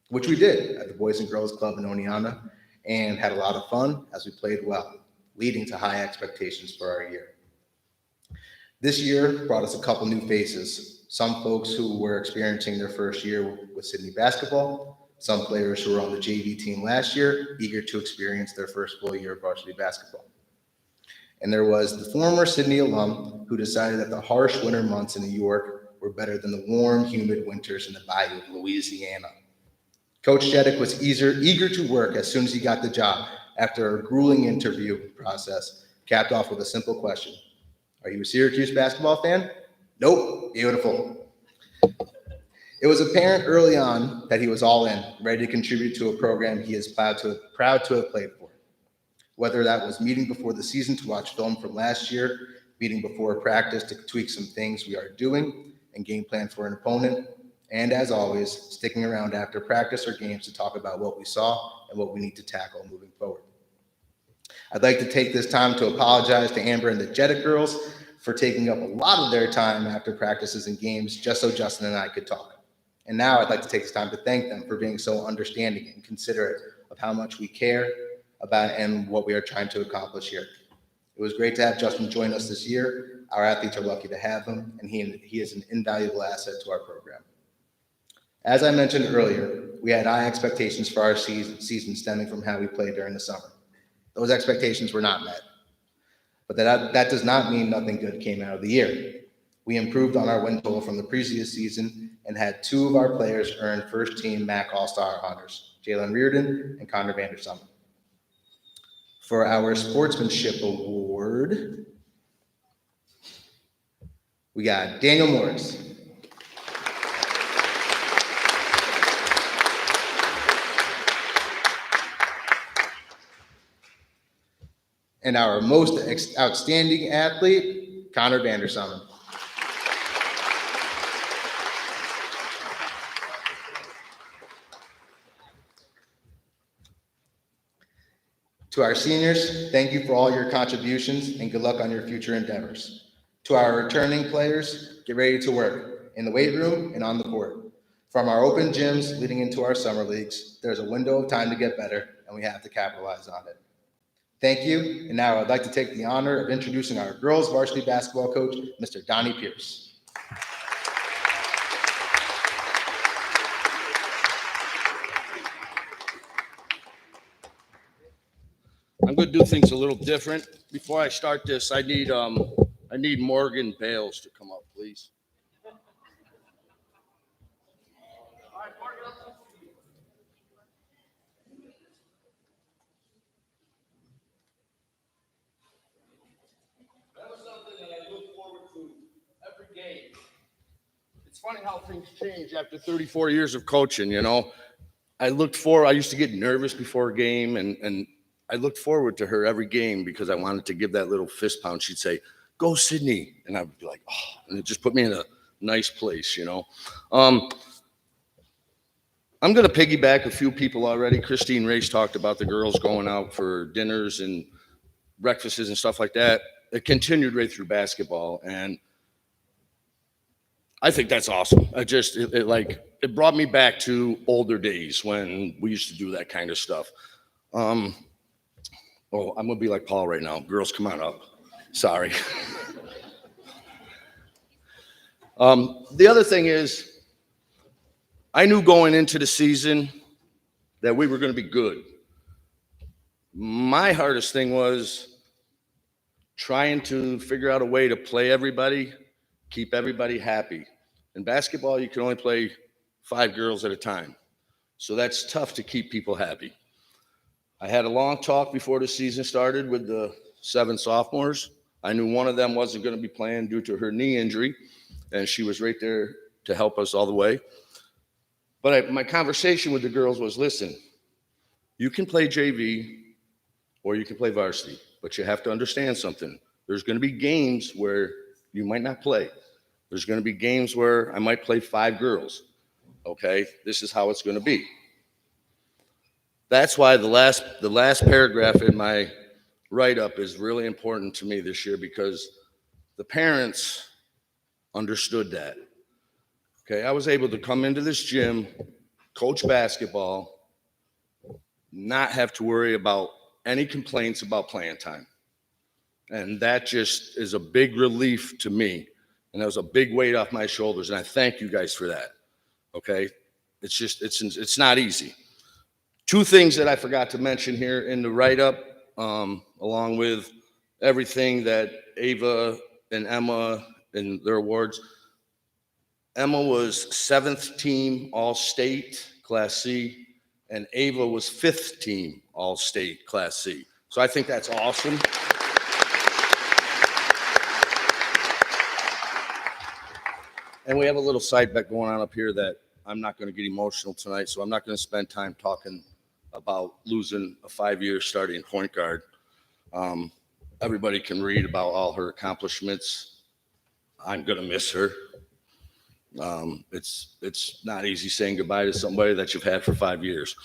S11: which we did at the Boys and Girls Club in Oneonta, and had a lot of fun as we played well, leading to high expectations for our year. This year brought us a couple new faces, some folks who were experiencing their first year with Sidney basketball, some players who were on the JV team last year, eager to experience their first full year of varsity basketball. And there was the former Sidney alum who decided that the harsh winter months in New York were better than the warm, humid winters in the bayou of Louisiana. Coach Jeddick was eager to work as soon as he got the job after a grueling interview process, capped off with a simple question. Are you a Syracuse basketball fan? Nope. Beautiful. It was apparent early on that he was all in, ready to contribute to a program he is proud to have played for. Whether that was meeting before the season to watch film from last year, meeting before practice to tweak some things we are doing and game plan for an opponent, and as always, sticking around after practice or games to talk about what we saw and what we need to tackle moving forward. I'd like to take this time to apologize to Amber and the Jeddick girls for taking up a lot of their time after practices and games just so Justin and I could talk. And now I'd like to take this time to thank them for being so understanding and considerate of how much we care about and what we are trying to accomplish here. It was great to have Justin join us this year. Our athletes are lucky to have him, and he is an invaluable asset to our program. As I mentioned earlier, we had high expectations for our season stemming from how we played during the summer. Those expectations were not met, but that does not mean nothing good came out of the year. We improved on our win total from the previous season and had two of our players earn first-team MAC All-Star honors, Jalen Reardon and Connor Vandersummer. For our sportsmanship award, we got Daniel Morris. And our most outstanding athlete, Connor Vandersummer. To our seniors, thank you for all your contributions and good luck on your future endeavors. To our returning players, get ready to work in the weight room and on the court. From our open gyms leading into our summer leagues, there's a window of time to get better, and we have to capitalize on it. Thank you, and now I'd like to take the honor of introducing our girls varsity basketball coach, Mr. Donnie Pierce.
S12: I'm going to do things a little different. Before I start this, I need Morgan Bales to come up, please. That was something that I look forward to every game. It's funny how things change after 34 years of coaching, you know. I used to get nervous before a game, and I looked forward to her every game because I wanted to give that little fist pound. She'd say, "Go, Sidney." And I would be like, oh, and it just put me in a nice place, you know. I'm going to piggyback a few people already. Christine Race talked about the girls going out for dinners and breakfasts and stuff like that. It continued right through basketball, and I think that's awesome. It brought me back to older days when we used to do that kind of stuff. I'm gonna be like Paul right now. Girls, come on up. Sorry. The other thing is, I knew going into the season that we were going to be good. My hardest thing was trying to figure out a way to play everybody, keep everybody happy. In basketball, you can only play 5 girls at a time. So that's tough to keep people happy. I had a long talk before the season started with the 7 sophomores. I knew one of them wasn't going to be playing due to her knee injury, and she was right there to help us all the way. But my conversation with the girls was, listen, you can play JV or you can play varsity, but you have to understand something. There's going to be games where you might not play. There's going to be games where I might play 5 girls. Okay, this is how it's going to be. That's why the last paragraph in my write-up is really important to me this year, because the parents understood that. Okay, I was able to come into this gym, coach basketball, not have to worry about any complaints about playing time. And that just is a big relief to me. And that was a big weight off my shoulders. And I thank you guys for that. Okay, it's not easy. 2 things that I forgot to mention here in the write-up, along with everything that Ava and Emma and their awards. Emma was 7th team All-State Class C, and Ava was 5th team All-State Class C. So I think that's awesome. And we have a little side bet going on up here that I'm not going to get emotional tonight, so I'm not going to spend time talking about losing a 5-year starting point guard. Everybody can read about all her accomplishments. I'm going to miss her. It's not easy saying goodbye to somebody that you've had for 5 years.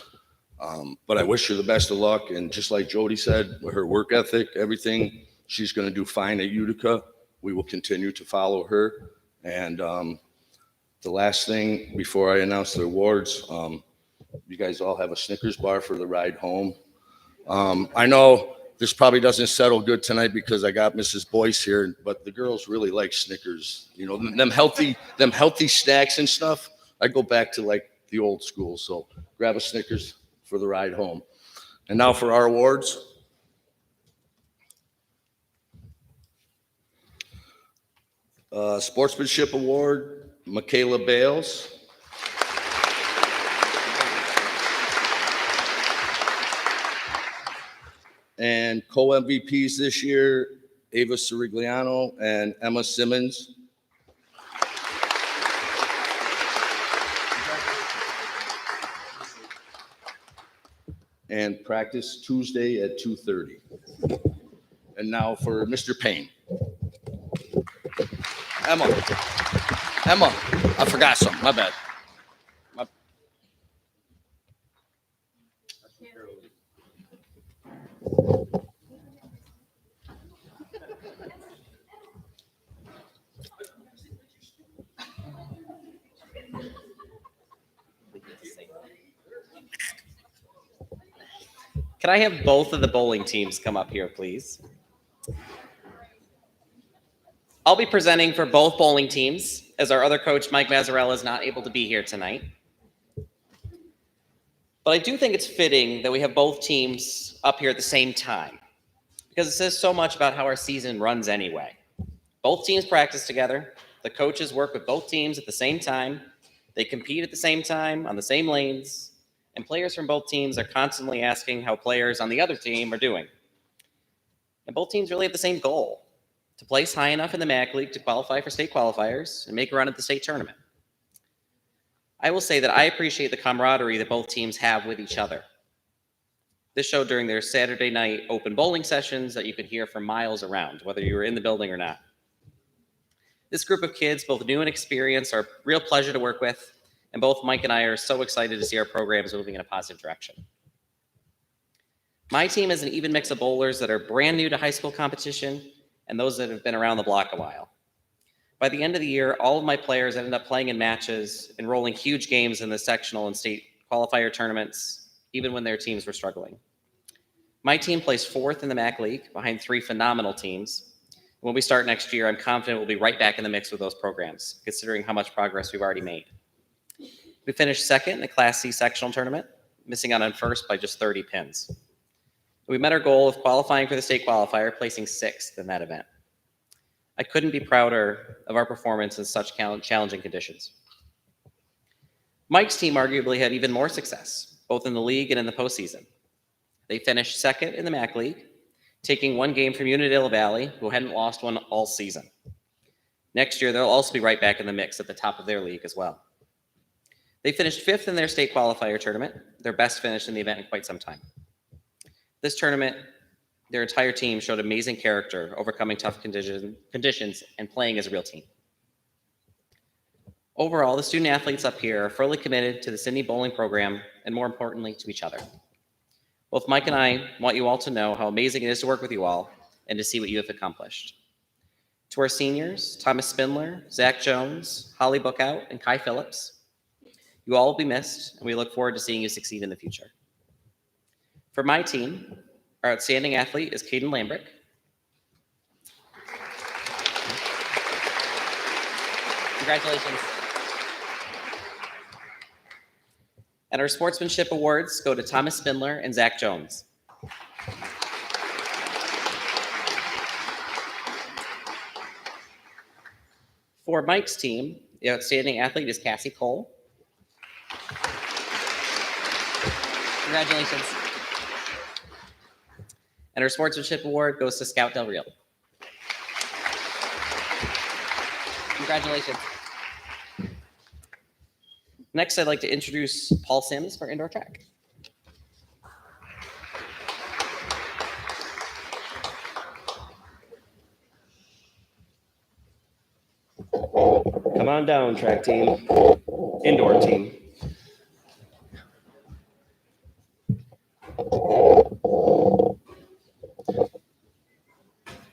S12: But I wish her the best of luck. And just like Jody said, with her work ethic, everything, she's going to do fine at Utica. We will continue to follow her. And the last thing before I announce the awards, you guys all have a Snickers bar for the ride home. I know this probably doesn't settle good tonight because I got Mrs. Boyce here, but the girls really like Snickers. You know, them healthy snacks and stuff. I go back to like the old school. So grab a Snickers for the ride home. And now for our awards. Sportsmanship Award, Michaela Bales. And co-MVPs this year, Ava Sirigliano and Emma Simmons. And practice Tuesday at 2:30. And now for Mr. Payne. Emma, I forgot something, my bad.
S6: Can I have both of the bowling teams come up here, please? I'll be presenting for both bowling teams, as our other coach, Mike Mazzarella, is not able to be here tonight. But I do think it's fitting that we have both teams up here at the same time, because it says so much about how our season runs anyway. Both teams practice together. The coaches work with both teams at the same time. They compete at the same time on the same lanes. And players from both teams are constantly asking how players on the other team are doing. And both teams really have the same goal: to place high enough in the MAC League to qualify for state qualifiers and make a run at the state tournament. I will say that I appreciate the camaraderie that both teams have with each other. This showed during their Saturday night open bowling sessions that you could hear for miles around, whether you were in the building or not. This group of kids, both new and experienced, are a real pleasure to work with, and both Mike and I are so excited to see our programs moving in a positive direction. My team is an even mix of bowlers that are brand new to high school competition and those that have been around the block a while. By the end of the year, all of my players ended up playing in matches, enrolling huge games in the sectional and state qualifier tournaments, even when their teams were struggling. My team placed 4th in the MAC League behind 3 phenomenal teams. When we start next year, I'm confident we'll be right back in the mix with those programs, considering how much progress we've already made. We finished 2nd in the Class C sectional tournament, missing out on 1st by just 30 pins. We met our goal of qualifying for the state qualifier, placing 6th in that event. I couldn't be prouder of our performance in such challenging conditions. Mike's team arguably had even more success, both in the league and in the postseason. They finished 2nd in the MAC League, taking 1 game from Unadilla Valley, who hadn't lost one all season. Next year, they'll also be right back in the mix at the top of their league as well. They finished 5th in their state qualifier tournament, their best finish in the event in quite some time. This tournament, their entire team showed amazing character, overcoming tough conditions and playing as a real team. Overall, the student athletes up here are fully committed to the Sidney bowling program and, more importantly, to each other. Both Mike and I want you all to know how amazing it is to work with you all and to see what you have accomplished. To our seniors, Thomas Spindler, Zach Jones, Holly Bookout, and Kai Phillips, you all will be missed, and we look forward to seeing you succeed in the future. For my team, our outstanding athlete is Caden Lambrick. Congratulations. And our sportsmanship awards go to Thomas Spindler and Zach Jones. For Mike's team, the outstanding athlete is Cassie Cole. Congratulations. And our sportsmanship award goes to Scout Del Real. Congratulations. Next, I'd like to introduce Paul Sims for indoor track.
S3: Come on down, track team, indoor team.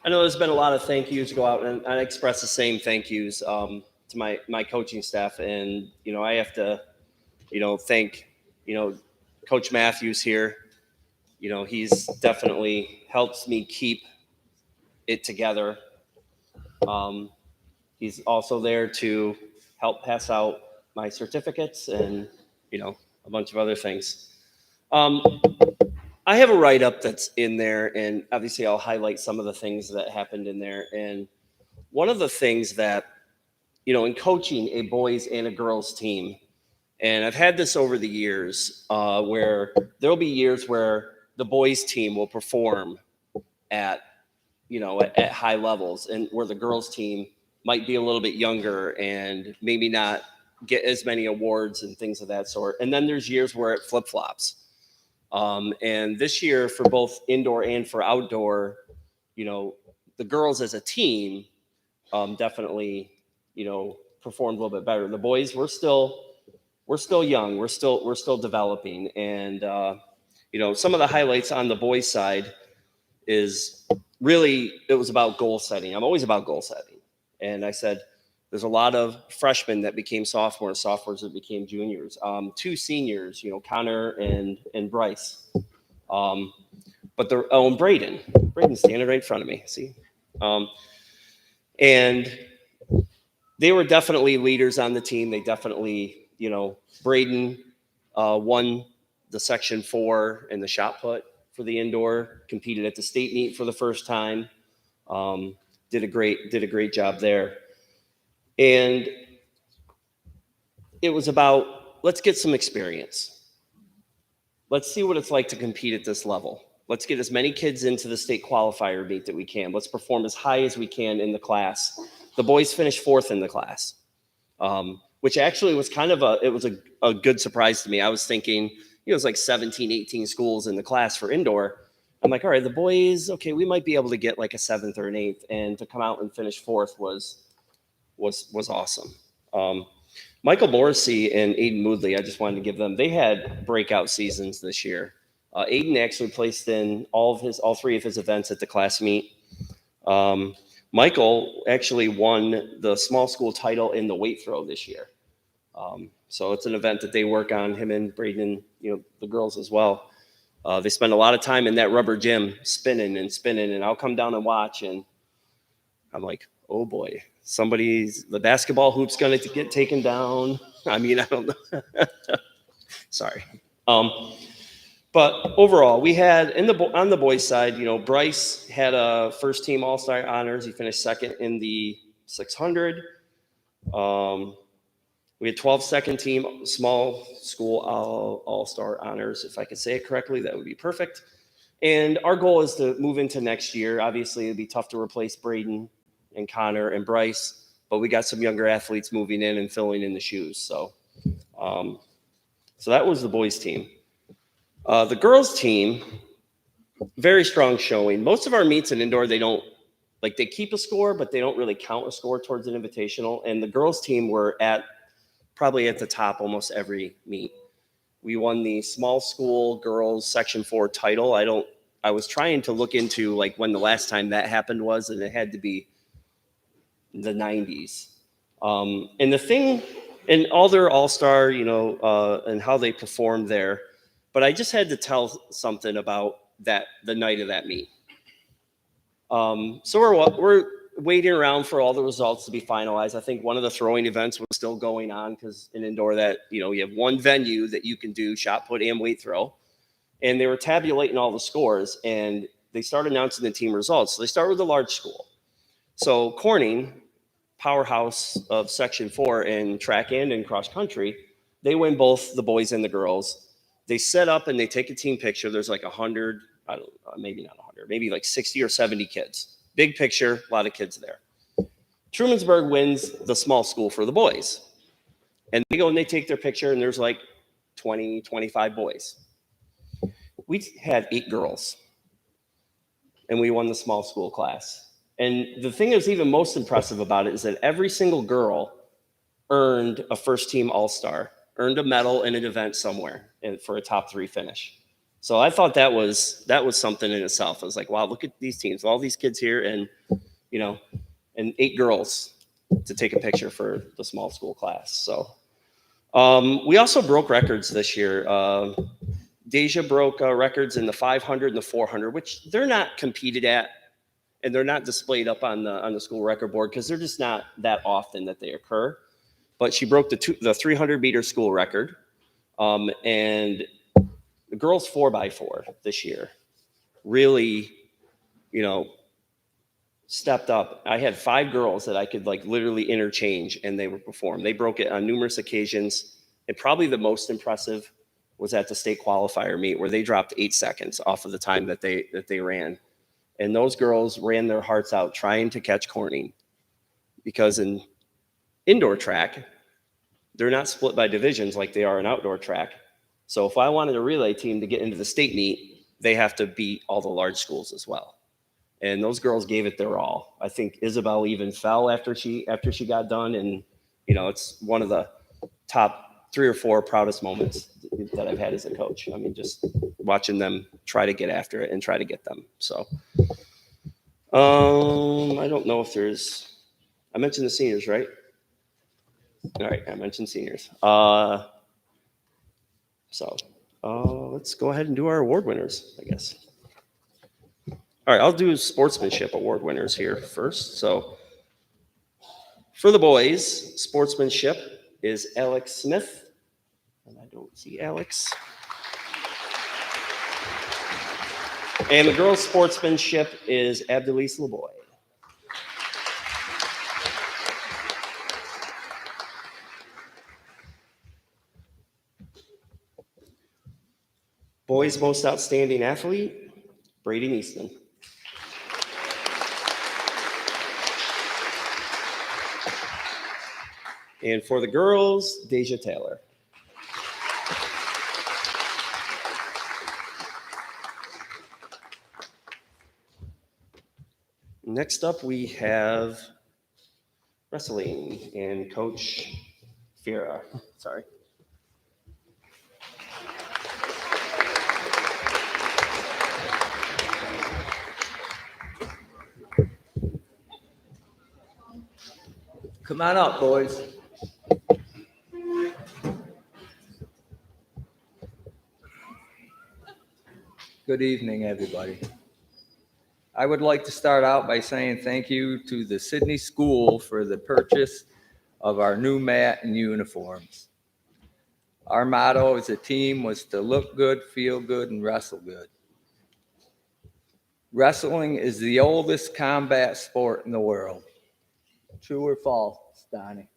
S3: I know there's been a lot of thank yous go out, and I express the same thank yous to my coaching staff. And, I have to, thank, Coach Matthews here. He's definitely helped me keep it together. He's also there to help pass out my certificates and, a bunch of other things. I have a write-up that's in there, and obviously I'll highlight some of the things that happened in there. And one of the things that, in coaching a boys and a girls team, and I've had this over the years, where there'll be years where the boys team will perform at high levels, and where the girls team might be a little bit younger and maybe not get as many awards and things of that sort. And then there's years where it flip-flops. And this year, for both indoor and for outdoor, the girls as a team definitely, performed a little bit better. The boys, we're still young. We're still developing. And, some of the highlights on the boys' side is really, it was about goal setting. I'm always about goal setting. And I said, there's a lot of freshmen that became sophomores that became juniors. 2 seniors, Connor and Bryce. But and Braden's standing right in front of me. See, and they were definitely leaders on the team. They definitely, Braden won the section 4 in the shot put for the indoor. Competed at the state meet for the first time. Did a great job there. And it was about, let's get some experience. Let's see what it's like to compete at this level. Let's get as many kids into the state qualifier meet that we can. Let's perform as high as we can in the class. The boys finished 4th in the class. which actually was kind of a good surprise to me. I was thinking, it was like 17, 18 schools in the class for indoor. I'm like, all right, the boys, okay, we might be able to get like a 7th or an 8th, and to come out and finish 4th was awesome. Michael Morrissey and Aiden Moodley, I just wanted to give them, they had breakout seasons this year. Aiden actually placed in all 3 of his events at the class meet. Michael actually won the small school title in the weight throw this year. So it's an event that they work on, him and Braden, the girls as well. They spend a lot of time in that rubber gym spinning, and I'll come down and watch, and I'm like, oh boy, the basketball hoop's going to get taken down. I mean, I don't know. Sorry. But overall, we had on the boys' side, Bryce had a first team All-Star honors. He finished 2nd in the 600. We had 12 second team small school All-Star honors. If I could say it correctly, that would be perfect. And our goal is to move into next year. Obviously, it'd be tough to replace Braden and Connor and Bryce, but we got some younger athletes moving in and filling in the shoes. So that was the boys' team. The girls' team, very strong showing. Most of our meets in indoor, they keep a score, but they don't really count a score towards an invitational. And the girls' team were probably at the top almost every meet. We won the small school girls section 4 title. I was trying to look into when the last time that happened was, and it had to be the 90s. And the thing, and all their all-star, and how they performed there, but I just had to tell something about the night of that meet. So we're waiting around for all the results to be finalized. I think one of the throwing events was still going on because in indoor you have one venue that you can do shot put and weight throw. And they were tabulating all the scores, and they started announcing the team results. So they start with the large school. So Corning, powerhouse of section 4 in track and in cross country, they win both the boys and the girls. They set up and they take a team picture. There's 100, maybe not 100, maybe 60 or 70 kids. Big picture, a lot of kids there. Trumansburg wins the small school for the boys. And they go and they take their picture, and there's 20, 25 boys. We had 8 girls, and we won the small school class. And the thing that's even most impressive about it is that every single girl earned a first team all-star, earned a medal in an event somewhere for a top 3 finish. So I thought that was something in itself. I was like, wow, look at these teams, all these kids here, and and 8 girls to take a picture for the small school class. So we also broke records this year. Deja broke records in the 500 and the 400, which they're not competed at, and they're not displayed up on the school record board because they're just not that often that they occur. But she broke the 300-meter school record, and the girls 4x4 this year really, stepped up. I had 5 girls that I could literally interchange, and they would perform. They broke it on numerous occasions, and probably the most impressive was at the state qualifier meet where they dropped 8 seconds off of the time that they ran. And those girls ran their hearts out trying to catch Corning, because in indoor track, they're not split by divisions like they are in outdoor track. So if I wanted a relay team to get into the state meet, they have to beat all the large schools as well. And those girls gave it their all. I think Isabel even fell after she got done. And, it's one of the top 3 or 4 proudest moments that I've had as a coach. I mean, just watching them try to get after it and try to get them. So I don't know if I mentioned the seniors, right? All right, I mentioned seniors. Let's go ahead and do our award winners, I guess. All right, I'll do sportsmanship award winners here first. So for the boys, sportsmanship is Alex Smith. And I don't see Alex. And the girls' sportsmanship is Abdelise Leboy. Boys' most outstanding athlete, Braden Easton. And for the girls, Deja Taylor. Next up, we have wrestling and Coach Fira. Sorry.
S13: Come on up, boys. Good evening, everybody. I would like to start out by saying thank you to the Sidney School for the purchase of our new mat and uniforms. Our motto as a team was to look good, feel good, and wrestle good. Wrestling is the oldest combat sport in the world. True or false, Donnie?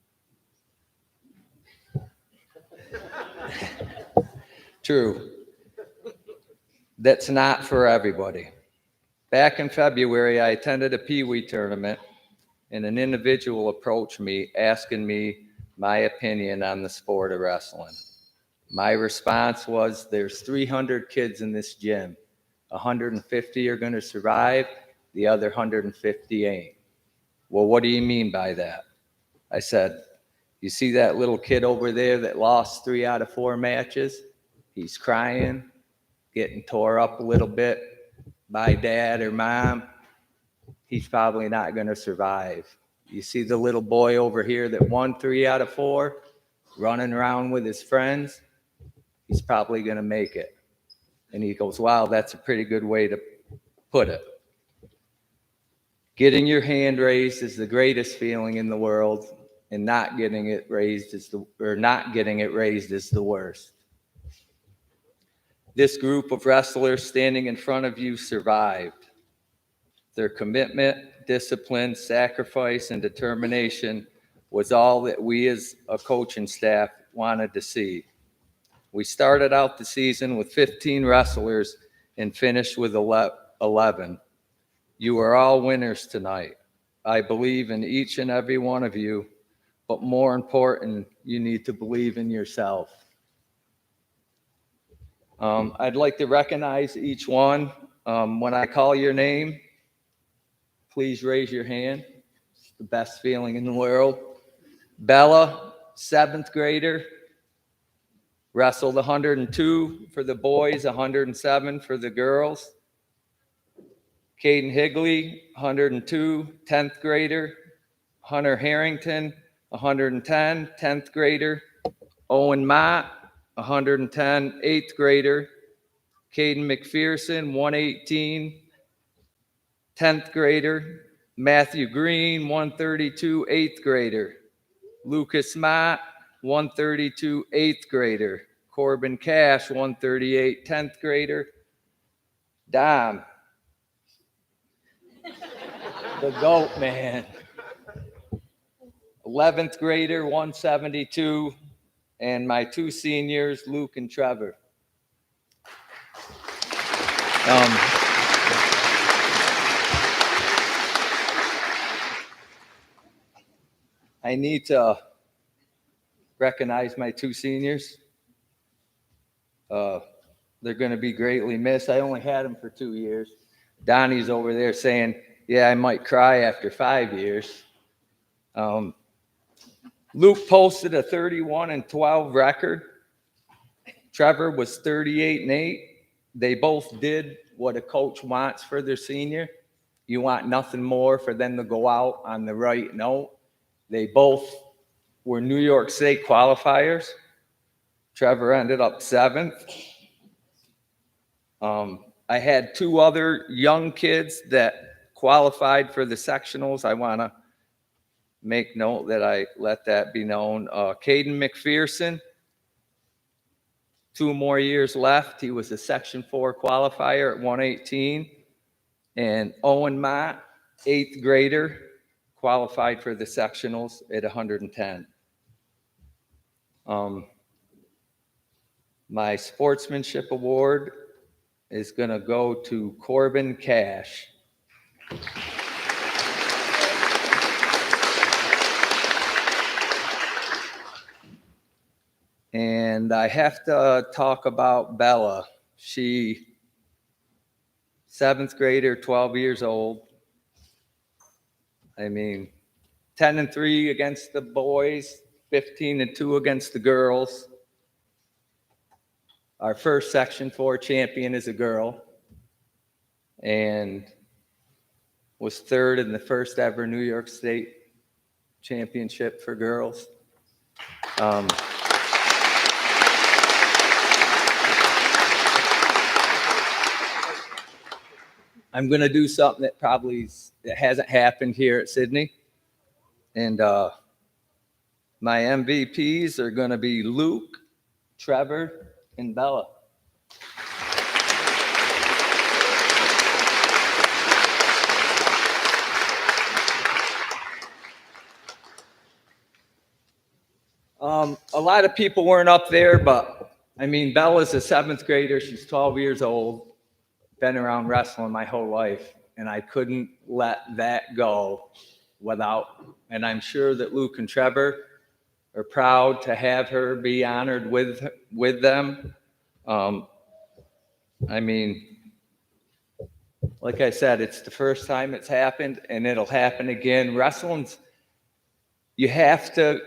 S13: True. That's not for everybody. Back in February, I attended a Pee Wee tournament, and an individual approached me asking me my opinion on the sport of wrestling. My response was, there's 300 kids in this gym. 150 are going to survive, the other 150 ain't. Well, what do you mean by that? I said, you see that little kid over there that lost 3 out of 4 matches? He's crying, getting tore up a little bit by dad or mom. He's probably not going to survive. You see the little boy over here that won 3 out of 4, running around with his friends? He's probably going to make it. And he goes, wow, that's a pretty good way to put it. Getting your hand raised is the greatest feeling in the world, and not getting it raised is the worst. This group of wrestlers standing in front of you survived. Their commitment, discipline, sacrifice, and determination was all that we as a coaching staff wanted to see. We started out the season with 15 wrestlers and finished with 11. You are all winners tonight. I believe in each and every one of you, but more important, you need to believe in yourself. I'd like to recognize each one. When I call your name, please raise your hand. It's the best feeling in the world. Bella, 7th grader, wrestled 102 for the boys, 107 for the girls. Caden Higley, 102, 10th grader. Hunter Harrington, 110, 10th grader. Owen Mott, 110, 8th grader. Caden McPherson, 118, 10th grader. Matthew Green, 132, 8th grader. Lucas Mott, 132, 8th grader. Corbin Cash, 138, 10th grader. Dom, the GOAT man, 11th grader, 172, and my 2 seniors, Luke and Trevor. I need to recognize my 2 seniors. They're going to be greatly missed. I only had them for 2 years. Donnie's over there saying, yeah, I might cry after 5 years. Luke posted a 31-12 record. Trevor was 38-8. They both did what a coach wants for their senior. You want nothing more for them to go out on the right note. They both were New York State qualifiers. Trevor ended up 7th. I had 2 other young kids that qualified for the sectionals. I want to make note that I let that be known. Caden McPherson, 2 more years left. He was a Section 4 qualifier at 118. And Owen Mott, 8th grader, qualified for the sectionals at 110. My sportsmanship award is going to go to Corbin Cash. And I have to talk about Bella. She, 7th grader, 12 years old. I mean, 10-3 against the boys, 15-2 against the girls. Our first Section 4 champion is a girl, and was 3rd in the first ever New York State championship for girls. I'm going to do something that that hasn't happened here at Sidney. And my MVPs are going to be Luke, Trevor, and Bella. A lot of people weren't up there, but I mean, Bella's a 7th grader. She's 12 years old, been around wrestling my whole life, and I couldn't let that go without, and I'm sure that Luke and Trevor are proud to have her be honored with them. I mean, like I said, it's the first time it's happened, and it'll happen again. Wrestling's, you have to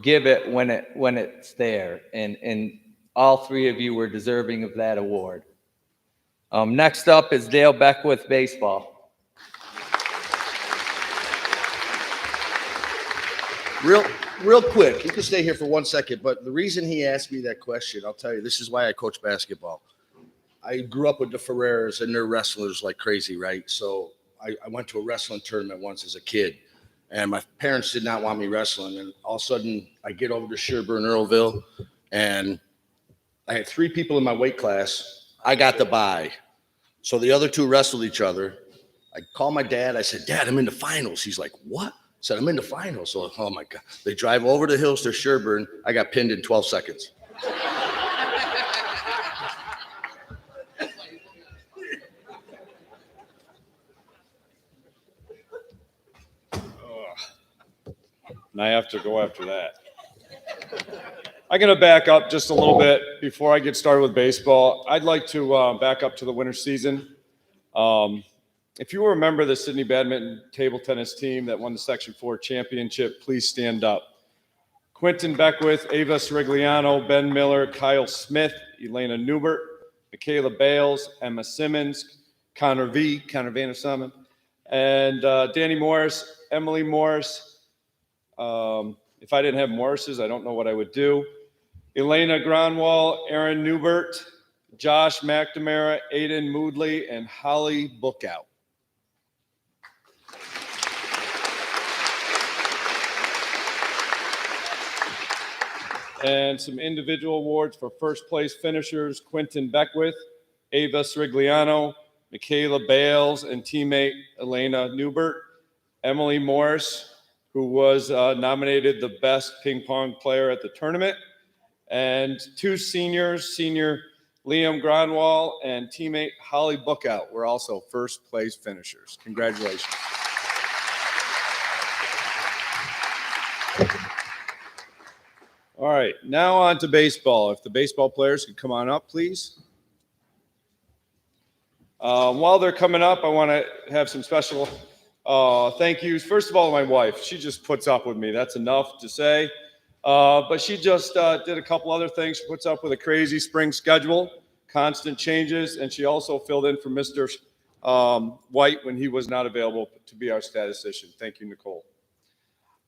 S13: give it when it's there, and all 3 of you were deserving of that award. Next up is Dale Beckwith baseball.
S12: Real quick, you can stay here for 1 second, but the reason he asked me that question, I'll tell you, this is why I coach basketball. I grew up with the Ferreras, and they're wrestlers like crazy, right? So I went to a wrestling tournament once as a kid, and my parents did not want me wrestling. And all of a sudden, I get over to Sherburne, Earlville, and I had 3 people in my weight class. I got the bye. So the other 2 wrestled each other. I called my dad. I said, Dad, I'm in the finals. He's like, what? I said, I'm in the finals. So, oh, my God. They drive over the hills to Sherburne. I got pinned in 12 seconds.
S14: And I have to go after that. I'm going to back up just a little bit before I get started with baseball. I'd like to back up to the winter season. If you remember the Sidney badminton table tennis team that won the Section 4 championship, please stand up. Quentin Beckwith, Ava Sirigliano, Ben Miller, Kyle Smith, Elena Newbert, Michaela Bales, Emma Simmons, Connor Vanna Summon, and Danny Morris, Emily Morris. If I didn't have Morris's, I don't know what I would do. Elena Gronwall, Aaron Newbert, Josh McNamara, Aiden Moodley, and Holly Bookout. And some individual awards for first place finishers: Quentin Beckwith, Ava Sirigliano, Michaela Bales, and teammate Elena Newbert. Emily Morris, who was nominated the best ping pong player at the tournament. And 2 seniors, senior Liam Gronwall and teammate Holly Bookout, were also first place finishers. Congratulations. All right, now on to baseball. If the baseball players could come on up, please. While they're coming up, I want to have some special thank yous. First of all, my wife. She just puts up with me. That's enough to say. But she just did a couple other things. She puts up with a crazy spring schedule, constant changes, and she also filled in for Mr. White when he was not available to be our statistician. Thank you, Nicole.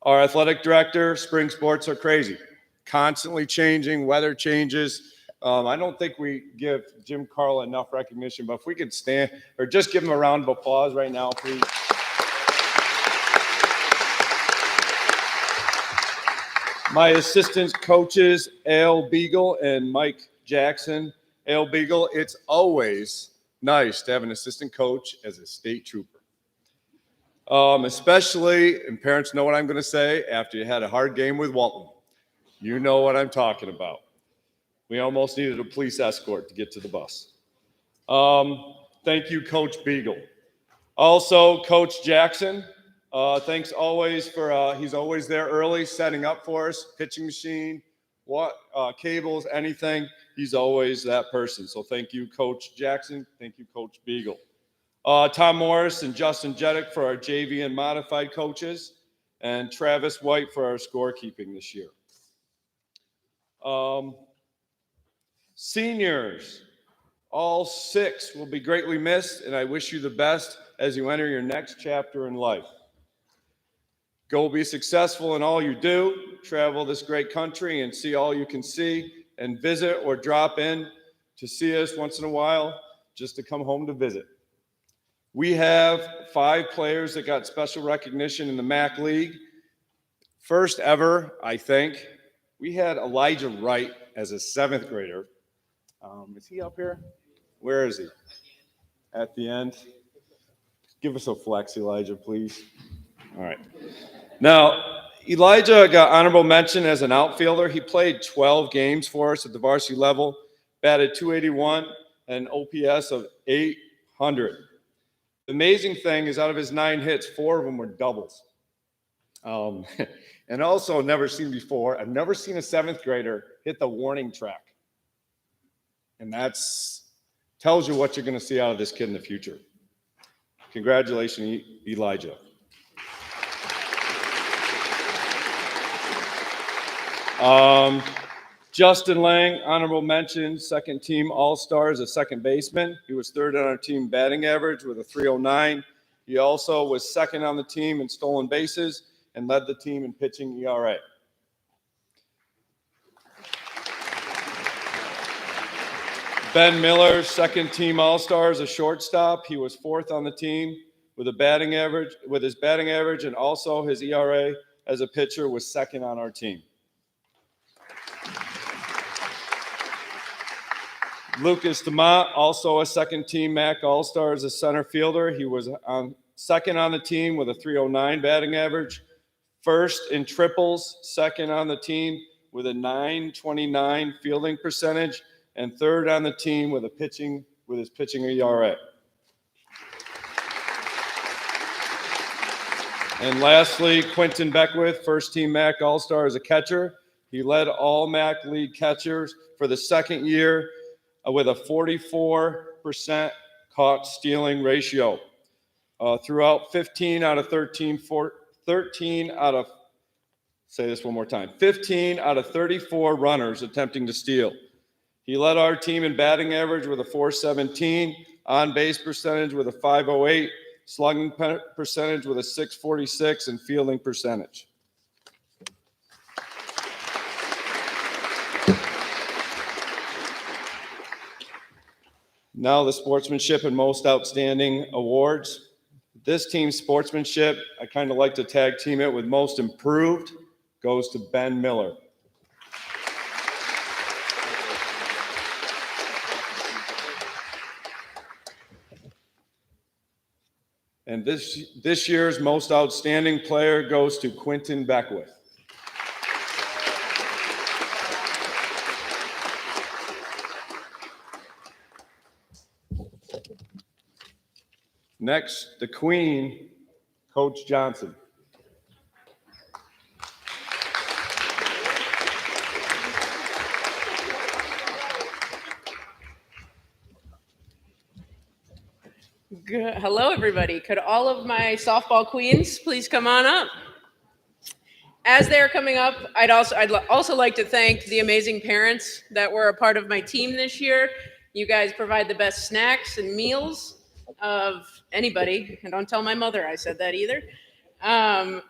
S14: Our athletic director, spring sports are crazy. Constantly changing, weather changes. I don't think we give Jim Carl enough recognition, but if we could stand or just give him a round of applause right now, please. My assistant coaches, Al Beagle and Mike Jackson. Al Beagle, it's always nice to have an assistant coach as a state trooper. Especially, and parents know what I'm going to say, after you had a hard game with Walton. You know what I'm talking about. We almost needed a police escort to get to the bus. Thank you, Coach Beagle. Also, Coach Jackson, thanks always for, he's always there early, setting up for us, pitching machine, cables, anything, he's always that person. So thank you, Coach Jackson. Thank you, Coach Beagle. Tom Morris and Justin Jeddick for our JV and modified coaches, and Travis White for our scorekeeping this year. Seniors, all 6 will be greatly missed, and I wish you the best as you enter your next chapter in life. Go be successful in all you do, travel this great country and see all you can see, and visit or drop in to see us once in a while, just to come home to visit. We have 5 players that got special recognition in the MAC League. First ever, I think, we had Elijah Wright as a 7th grader. Is he up here? Where is he? At the end. Give us a flex, Elijah, please. All right. Now, Elijah got honorable mention as an outfielder. He played 12 games for us at the varsity level, batted .281 and an OPS of 800. The amazing thing is out of his 9 hits, 4 of them were doubles. And also never seen before, I've never seen a 7th grader hit the warning track. And that's tells you what you're going to see out of this kid in the future. Congratulations, Elijah. Justin Lang, honorable mention, 2nd team All-Star as a second baseman. He was 3rd on our team batting average with a .309. He also was 2nd on the team in stolen bases and led the team in pitching ERA. Ben Miller, 2nd team All-Star as a shortstop. He was 4th on the team with his batting average, and also his ERA as a pitcher was 2nd on our team. Lucas DeMott, also a 2nd team MAC All-Star as a center fielder. He was 2nd on the team with a .309 batting average, 1st in triples, 2nd on the team with a .929 fielding percentage, and 3rd on the team with his pitching ERA. And lastly, Quentin Beckwith, 1st team MAC All-Star as a catcher. He led all MAC League catchers for the 2nd year with a 44% caught stealing ratio. Throughout 15 out of 34 runners attempting to steal. He led our team in batting average with a .417, on base percentage with a .508, slugging percentage with a .646, and fielding percentage. Now the sportsmanship and most outstanding awards. This team's sportsmanship, I kind of like to tag team it with most improved, goes to Ben Miller. And this year's most outstanding player goes to Quentin Beckwith. Next, the Queen, Coach Johnson.
S15: Hello, everybody. Could all of my softball queens please come on up? As they're coming up, I'd also like to thank the amazing parents that were a part of my team this year. You guys provide the best snacks and meals of anybody. And don't tell my mother I said that either. Dan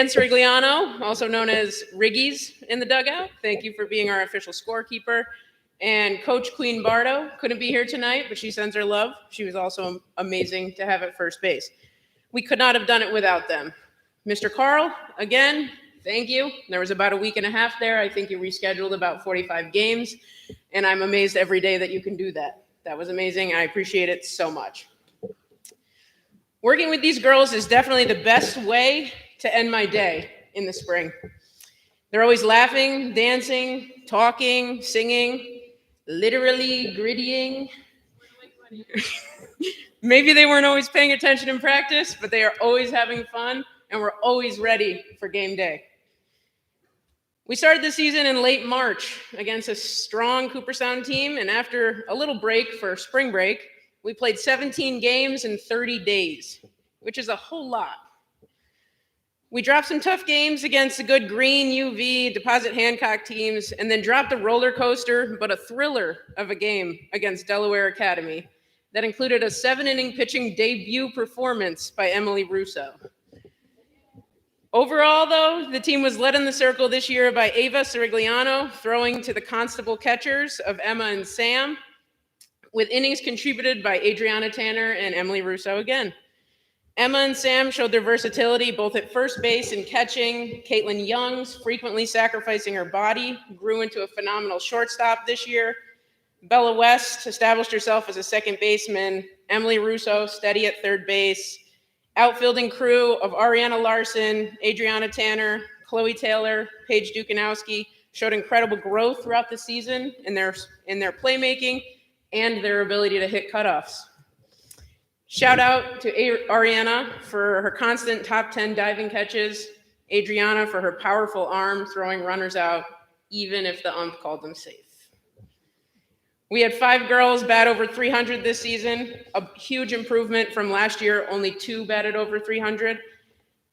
S15: Sirigliano, also known as Riggies in the dugout. Thank you for being our official scorekeeper. And Coach Queen Bardo couldn't be here tonight, but she sends her love. She was also amazing to have at first base. We could not have done it without them. Mr. Carl, again, thank you. There was about a week and a half there. I think you rescheduled about 45 games, and I'm amazed every day that you can do that. That was amazing. I appreciate it so much. Working with these girls is definitely the best way to end my day in the spring. They're always laughing, dancing, talking, singing, literally grittying. Maybe they weren't always paying attention in practice, but they are always having fun, and we're always ready for game day. We started the season in late March against a strong Cooperstown team, and after a little break for spring break, we played 17 games in 30 days, which is a whole lot. We dropped some tough games against the good Green, UV, Deposit Hancock teams, and then dropped a roller coaster, but a thriller of a game against Delaware Academy that included a 7-inning pitching debut performance by Emily Russo. Overall, though, the team was led in the circle this year by Ava Sirigliano, throwing to the constable catchers of Emma and Sam, with innings contributed by Adriana Tanner and Emily Russo again. Emma and Sam showed their versatility both at first base and catching. Caitlin Youngs, frequently sacrificing her body, grew into a phenomenal shortstop this year. Bella West established herself as a second baseman. Emily Russo, steady at third base. Outfielding crew of Ariana Larson, Adriana Tanner, Chloe Taylor, Paige Dukanowski showed incredible growth throughout the season in their playmaking and their ability to hit cutoffs. Shout out to Ariana for her constant top 10 diving catches, Adriana for her powerful arm throwing runners out, even if the ump called them safe. We had 5 girls bat over 300 this season, a huge improvement from last year, only 2 batted over 300.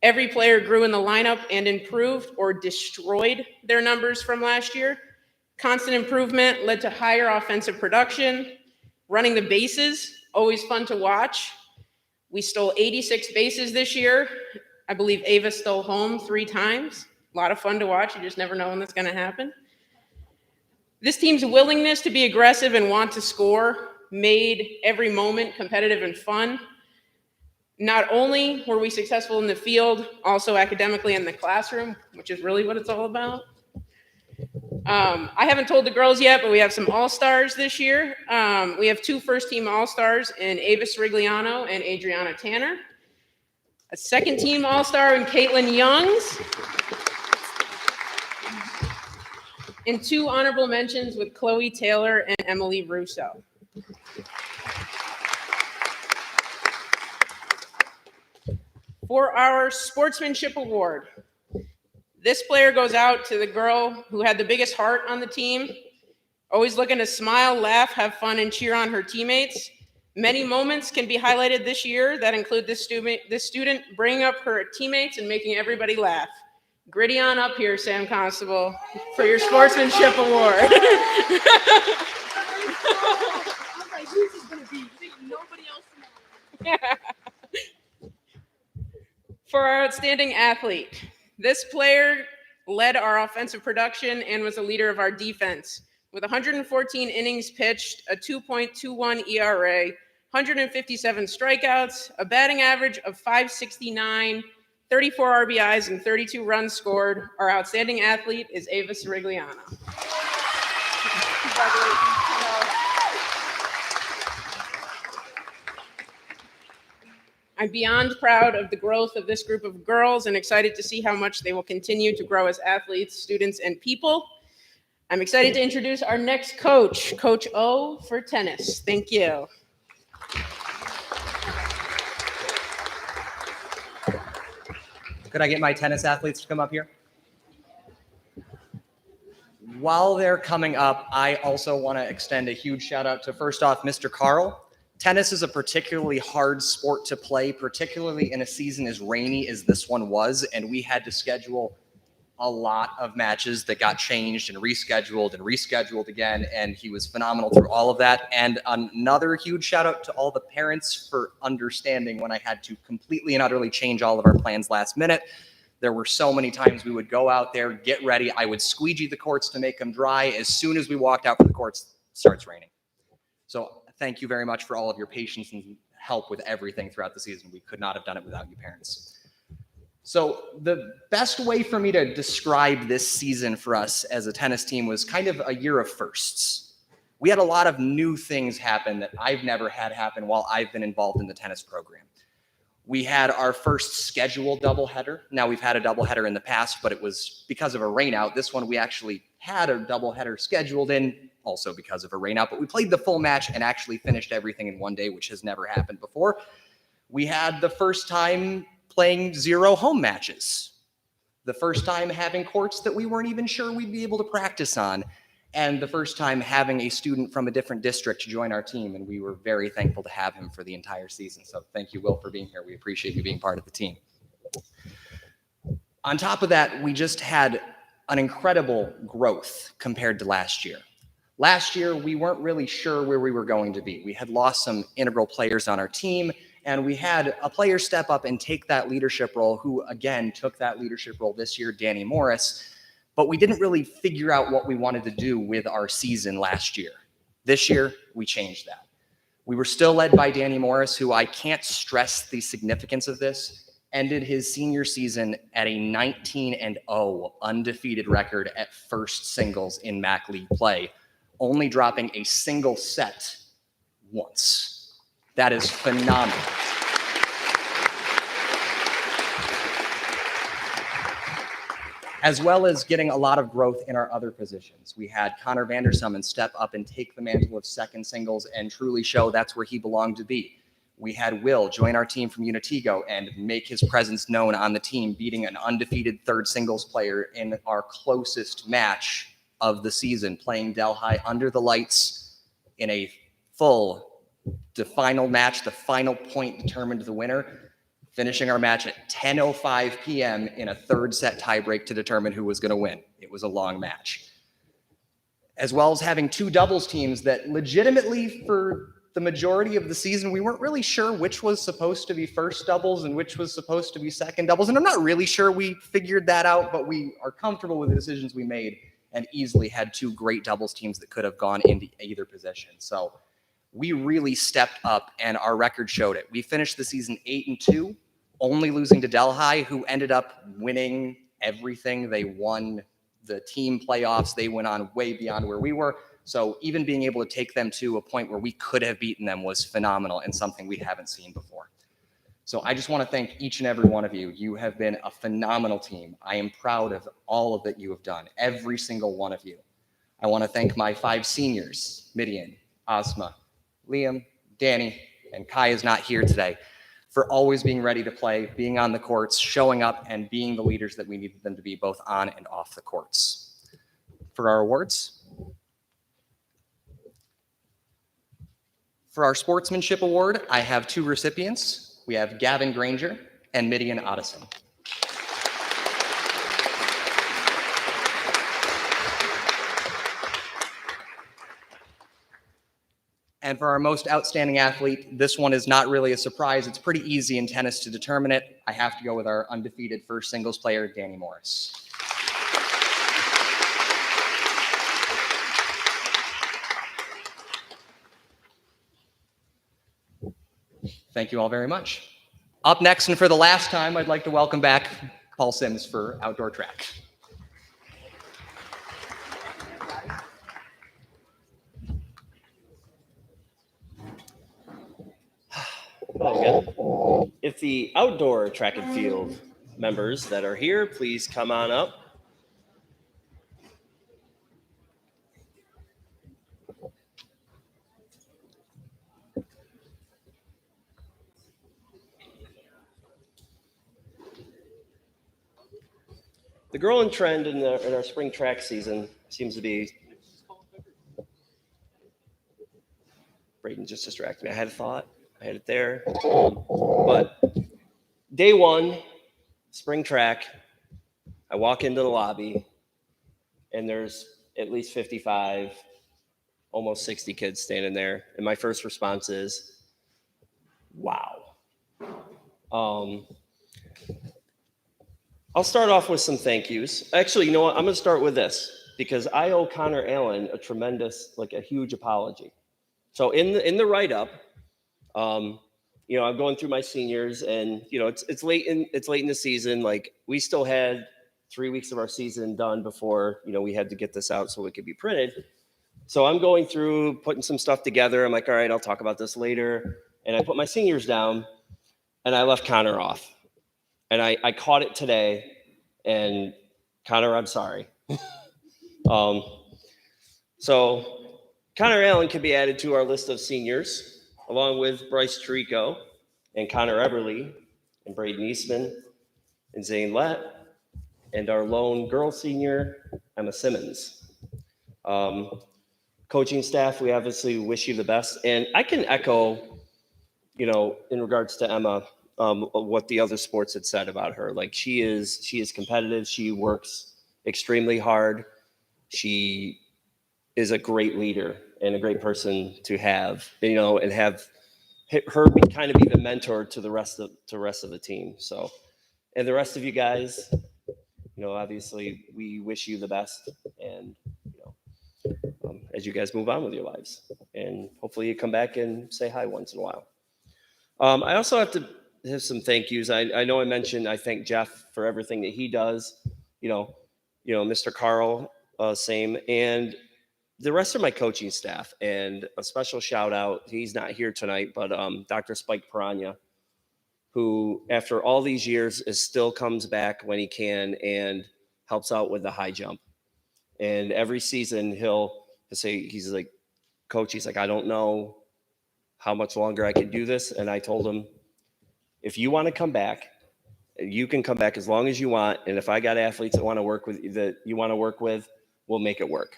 S15: Every player grew in the lineup and improved or destroyed their numbers from last year. Constant improvement led to higher offensive production. Running the bases, always fun to watch. We stole 86 bases this year. I believe Ava stole home 3 times. A lot of fun to watch. You just never know when that's going to happen. This team's willingness to be aggressive and want to score made every moment competitive and fun. Not only were we successful in the field, also academically in the classroom, which is really what it's all about. I haven't told the girls yet, but we have some all-stars this year. We have 2 first-team all-stars in Ava Sirigliano and Adriana Tanner. A second-team all-star in Caitlin Youngs. And 2 honorable mentions with Chloe Taylor and Emily Russo. For our sportsmanship award, this player goes out to the girl who had the biggest heart on the team, always looking to smile, laugh, have fun, and cheer on her teammates. Many moments can be highlighted this year that include this student bringing up her teammates and making everybody laugh. Gritty on up here, Sam Constable, for your sportsmanship award. For our outstanding athlete, this player led our offensive production and was a leader of our defense. With 114 innings pitched, a 2.21 ERA, 157 strikeouts, a batting average of .569, 34 RBIs, and 32 runs scored, our outstanding athlete is Ava Sirigliano. I'm beyond proud of the growth of this group of girls and excited to see how much they will continue to grow as athletes, students, and people. I'm excited to introduce our next coach, Coach O for tennis. Thank you.
S16: Could I get my tennis athletes to come up here? While they're coming up, I also want to extend a huge shout out to, first off, Mr. Carl. Tennis is a particularly hard sport to play, particularly in a season as rainy as this one was, and we had to schedule a lot of matches that got changed and rescheduled again, and he was phenomenal through all of that. And another huge shout out to all the parents for understanding when I had to completely and utterly change all of our plans last minute. There were so many times we would go out there, get ready. I would squeegee the courts to make them dry. As soon as we walked out from the courts, it starts raining. So thank you very much for all of your patience and help with everything throughout the season. We could not have done it without you parents. So the best way for me to describe this season for us as a tennis team was kind of a year of firsts. We had a lot of new things happen that I've never had happen while I've been involved in the tennis program. We had our first scheduled doubleheader. Now, we've had a doubleheader in the past, but it was because of a rainout. This one, we actually had a doubleheader scheduled in, also because of a rainout, but we played the full match and actually finished everything in one day, which has never happened before. We had the first time playing 0 home matches. The first time having courts that we weren't even sure we'd be able to practice on, and the first time having a student from a different district join our team, and we were very thankful to have him for the entire season. So thank you, Will, for being here. We appreciate you being part of the team. On top of that, we just had an incredible growth compared to last year. Last year, we weren't really sure where we were going to be. We had lost some integral players on our team, and we had a player step up and take that leadership role, who again took that leadership role this year, Danny Morris, but we didn't really figure out what we wanted to do with our season last year. This year, we changed that. We were still led by Danny Morris, who I can't stress the significance of this, ended his senior season at a 19-0 undefeated record at first singles in MAC League play, only dropping a single set once. That is phenomenal. As well as getting a lot of growth in our other positions. We had Connor Vandersummen step up and take the mantle of second singles and truly show that's where he belonged to be. We had Will join our team from Unitigo and make his presence known on the team, beating an undefeated third singles player in our closest match of the season, playing Delhi under the lights in a the final match, the final point determined the winner, finishing our match at 10:05 p.m. in a third set tiebreak to determine who was going to win. It was a long match. As well as having two doubles teams that legitimately, for the majority of the season, we weren't really sure which was supposed to be first doubles and which was supposed to be second doubles. And I'm not really sure we figured that out, but we are comfortable with the decisions we made and easily had two great doubles teams that could have gone into either position. So we really stepped up and our record showed it. We finished the season 8-2, only losing to Delhi, who ended up winning everything. They won the team playoffs. They went on way beyond where we were. So even being able to take them to a point where we could have beaten them was phenomenal and something we haven't seen before. So I just want to thank each and every one of you. You have been a phenomenal team. I am proud of all of that you have done, every single one of you. I want to thank my 5 seniors, Midian, Asma, Liam, Danny, and Kai is not here today, for always being ready to play, being on the courts, showing up, and being the leaders that we needed them to be both on and off the courts. For our awards, for our Sportsmanship Award, I have 2 recipients. We have Gavin Granger and Midian Otteson. And for our most outstanding athlete, this one is not really a surprise. It's pretty easy in tennis to determine it. I have to go with our undefeated first singles player, Danny Morris. Thank you all very much. Up next, and for the last time, I'd like to welcome back Paul Sims for outdoor track.
S3: Hello again. If the outdoor track and field members that are here, please come on up. The growing trend in our spring track season seems to be. Braden just distracted me. I had a thought. I had it there. But day 1, spring track, I walk into the lobby, and there's at least 55, almost 60 kids standing there. And my first response is, wow. I'll start off with some thank yous. Actually, you know what? I'm going to start with this because I owe Connor Allen a tremendous, a huge apology. So in the write-up, I'm going through my seniors, and it's late in the season. We still had 3 weeks of our season done before we had to get this out so it could be printed. So I'm going through putting some stuff together. I'm like, all right, I'll talk about this later. And I put my seniors down, and I left Connor off. And I caught it today, and Connor, I'm sorry. So Connor Allen can be added to our list of seniors, along with Bryce Tirico and Connor Eberly and Braden Eastman and Zane Lett and our lone girl senior, Emma Simmons. Coaching staff, we obviously wish you the best. And I can echo, in regards to Emma, what the other sports had said about her. Like she is competitive. She works extremely hard. She is a great leader and a great person to have, and have her kind of be the mentor to the rest of the team. So, and the rest of you guys, obviously we wish you the best, and as you guys move on with your lives, and hopefully you come back and say hi once in a while. I also have to have some thank yous. I know I mentioned I thank Jeff for everything that he does. Mr. Carl, same, and the rest of my coaching staff. And a special shout out. He's not here tonight, but Dr. Spike Piranha, who after all these years still comes back when he can and helps out with the high jump. And every season he'll say, he's like, Coach, he's like, I don't know how much longer I can do this. And I told him, if you want to come back, you can come back as long as you want. And if I got athletes that want to work with that you want to work with, we'll make it work.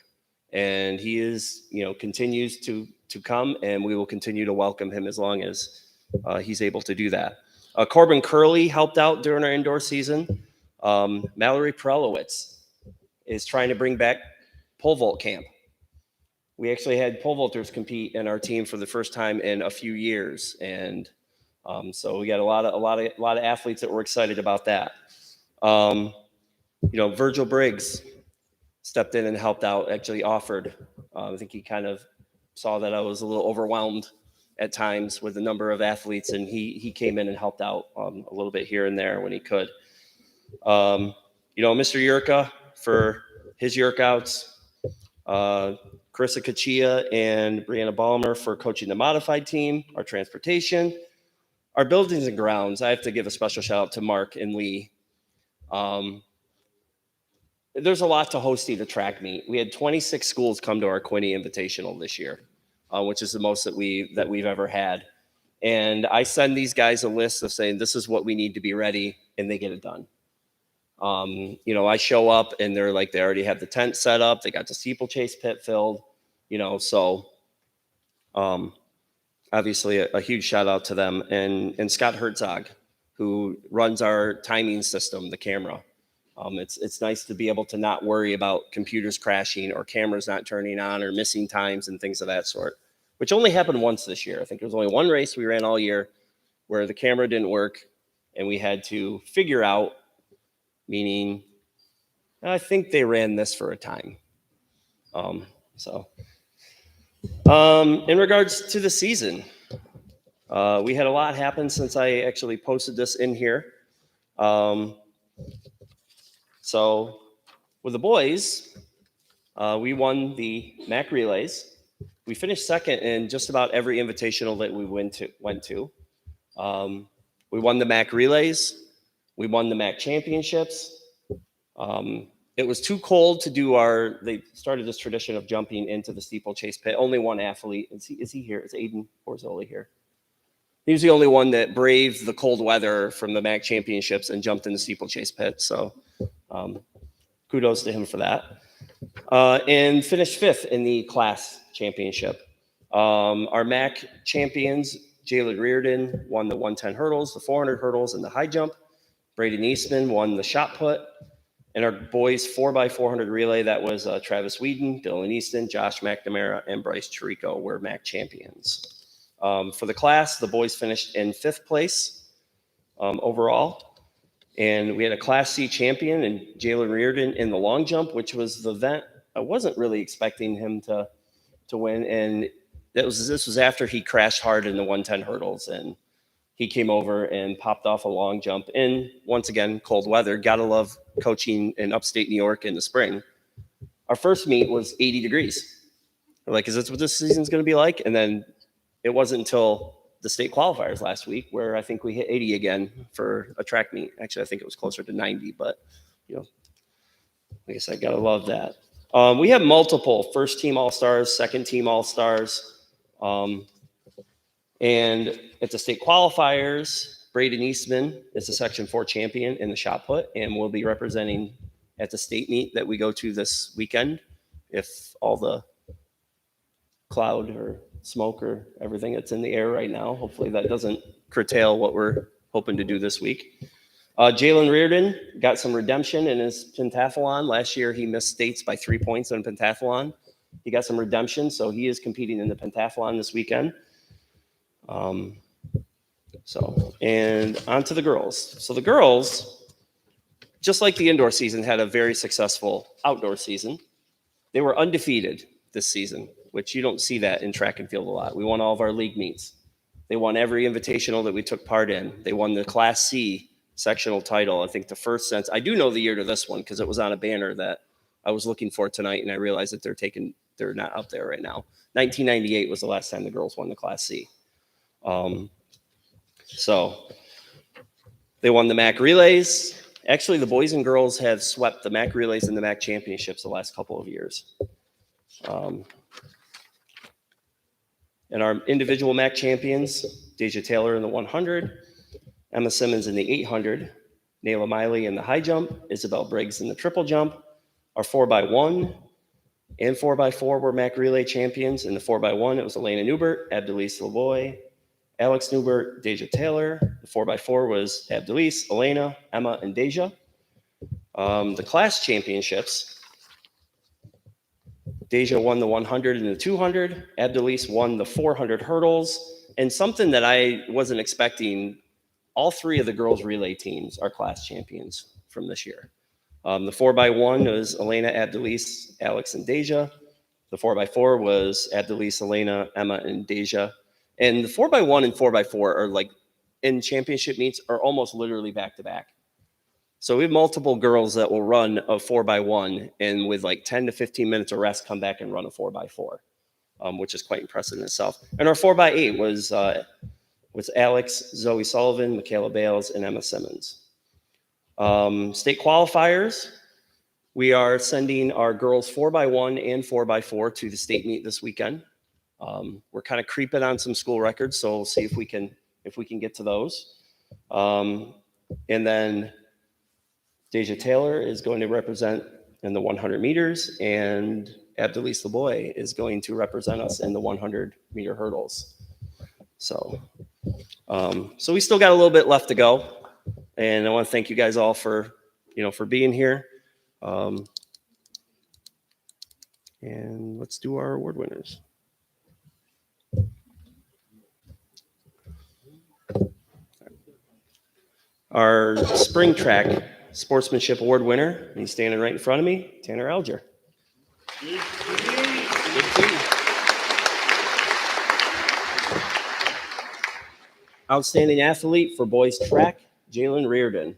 S3: And he is, continues to come, and we will continue to welcome him as long as he's able to do that. Corbin Curley helped out during our indoor season. Mallory Perelowitz is trying to bring back pole vault camp. We actually had pole vaulters compete in our team for the first time in a few years, and so we got a lot of athletes that were excited about that. Virgil Briggs stepped in and helped out. Actually offered. I think he kind of saw that I was a little overwhelmed at times with the number of athletes, and he came in and helped out a little bit here and there when he could. Mr. Yurka for his Yurkouts. Carissa Kachia and Brianna Balmer for coaching the modified team, our transportation, our buildings and grounds. I have to give a special shout out to Mark and Lee. There's a lot to hosting a track meet. We had 26 schools come to our Quinney Invitational this year, which is the most that we've ever had. And I send these guys a list of saying, this is what we need to be ready, and they get it done. I show up and they're like, they already have the tent set up. They got the steeplechase pit filled, so obviously a huge shout out to them, and Scott Herzog, who runs our timing system, the camera. It's nice to be able to not worry about computers crashing or cameras not turning on or missing times and things of that sort, which only happened once this year. I think there was only one race we ran all year where the camera didn't work and we had to figure out, meaning I think they ran this for a time. In regards to the season, we had a lot happen since I actually posted this in here. So with the boys, we won the MAC relays. We finished second in just about every invitational that we went to. We won the MAC relays. We won the MAC championships. It was too cold to do they started this tradition of jumping into the steeplechase pit. Only one athlete, is he here? Is Aiden Borzoli here? He was the only one that braved the cold weather from the MAC championships and jumped in the steeplechase pit. So kudos to him for that. And finished fifth in the class championship. Our MAC champions, Jalen Reardon, won the 110 hurdles, the 400 hurdles, and the high jump. Braden Eastman won the shot put. And our boys 4x400 relay, that was Travis Whedon, Dylan Easton, Josh McNamara, and Bryce Chirico were MAC champions. For the class, the boys finished in fifth place overall. And we had a Class C champion and Jalen Reardon in the long jump, which was the event I wasn't really expecting him to win. And this was after he crashed hard in the 110 hurdles, and he came over and popped off a long jump in, once again, cold weather. Gotta love coaching in upstate New York in the spring. Our first meet was 80 degrees. We're like, is this what this season's going to be like? And then it wasn't until the state qualifiers last week where I think we hit 80 again for a track meet. Actually, I think it was closer to 90, but like I said, gotta love that. We have multiple first team All-Stars, second team All-Stars. And at the state qualifiers, Braden Eastman is the Section 4 champion in the shot put and will be representing at the state meet that we go to this weekend, if all the cloud or smoke or everything that's in the air right now, hopefully that doesn't curtail what we're hoping to do this week. Jalen Reardon got some redemption in his pentathlon. Last year, he missed states by 3 points in pentathlon. He got some redemption, so he is competing in the pentathlon this weekend. And on to the girls. So the girls, just like the indoor season, had a very successful outdoor season. They were undefeated this season, which you don't see that in track and field a lot. We won all of our league meets. They won every invitational that we took part in. They won the Class C sectional title. I think the first since, I do know the year to this one because it was on a banner that I was looking for tonight, and I realized that they're not up there right now. 1998 was the last time the girls won the Class C. So they won the MAC relays. Actually, the boys and girls have swept the MAC relays and the MAC championships the last couple of years. And our individual MAC champions, Deja Taylor in the 100, Emma Simmons in the 800, Nayla Miley in the high jump, Isabel Briggs in the triple jump. Our 4x1 and 4x4 were MAC relay champions. In the 4x1, it was Elena Newbert, Abdelise Lavoy, Alex Newbert, Deja Taylor. The 4x4 was Abdelise, Elena, Emma, and Deja. The class championships, Deja won the 100 and the 200. Abdelise won the 400 hurdles. And something that I wasn't expecting, all three of the girls' relay teams are class champions from this year. The 4x1 was Elena, Abdelise, Alex, and Deja. The 4x4 was Abdelise, Elena, Emma, and Deja. And the 4x1 and 4x4 are like in championship meets are almost literally back to back. So we have multiple girls that will run a 4x1 and with like 10 to 15 minutes of rest come back and run a 4x4, which is quite impressive in itself. And our 4x8 was Alex, Zoe Sullivan, Michaela Bales, and Emma Simmons. State qualifiers, we are sending our girls 4x1 and 4x4 to the state meet this weekend. We're kind of creeping on some school records, so we'll see if we can get to those. And then Deja Taylor is going to represent in the 100 meters, and Abdelise Lavoy is going to represent us in the 100-meter hurdles. So we still got a little bit left to go. And I want to thank you guys all for being here. And let's do our award winners. Our spring track sportsmanship award winner, he's standing right in front of me, Tanner Alger. Outstanding athlete for boys track, Jalen Reardon.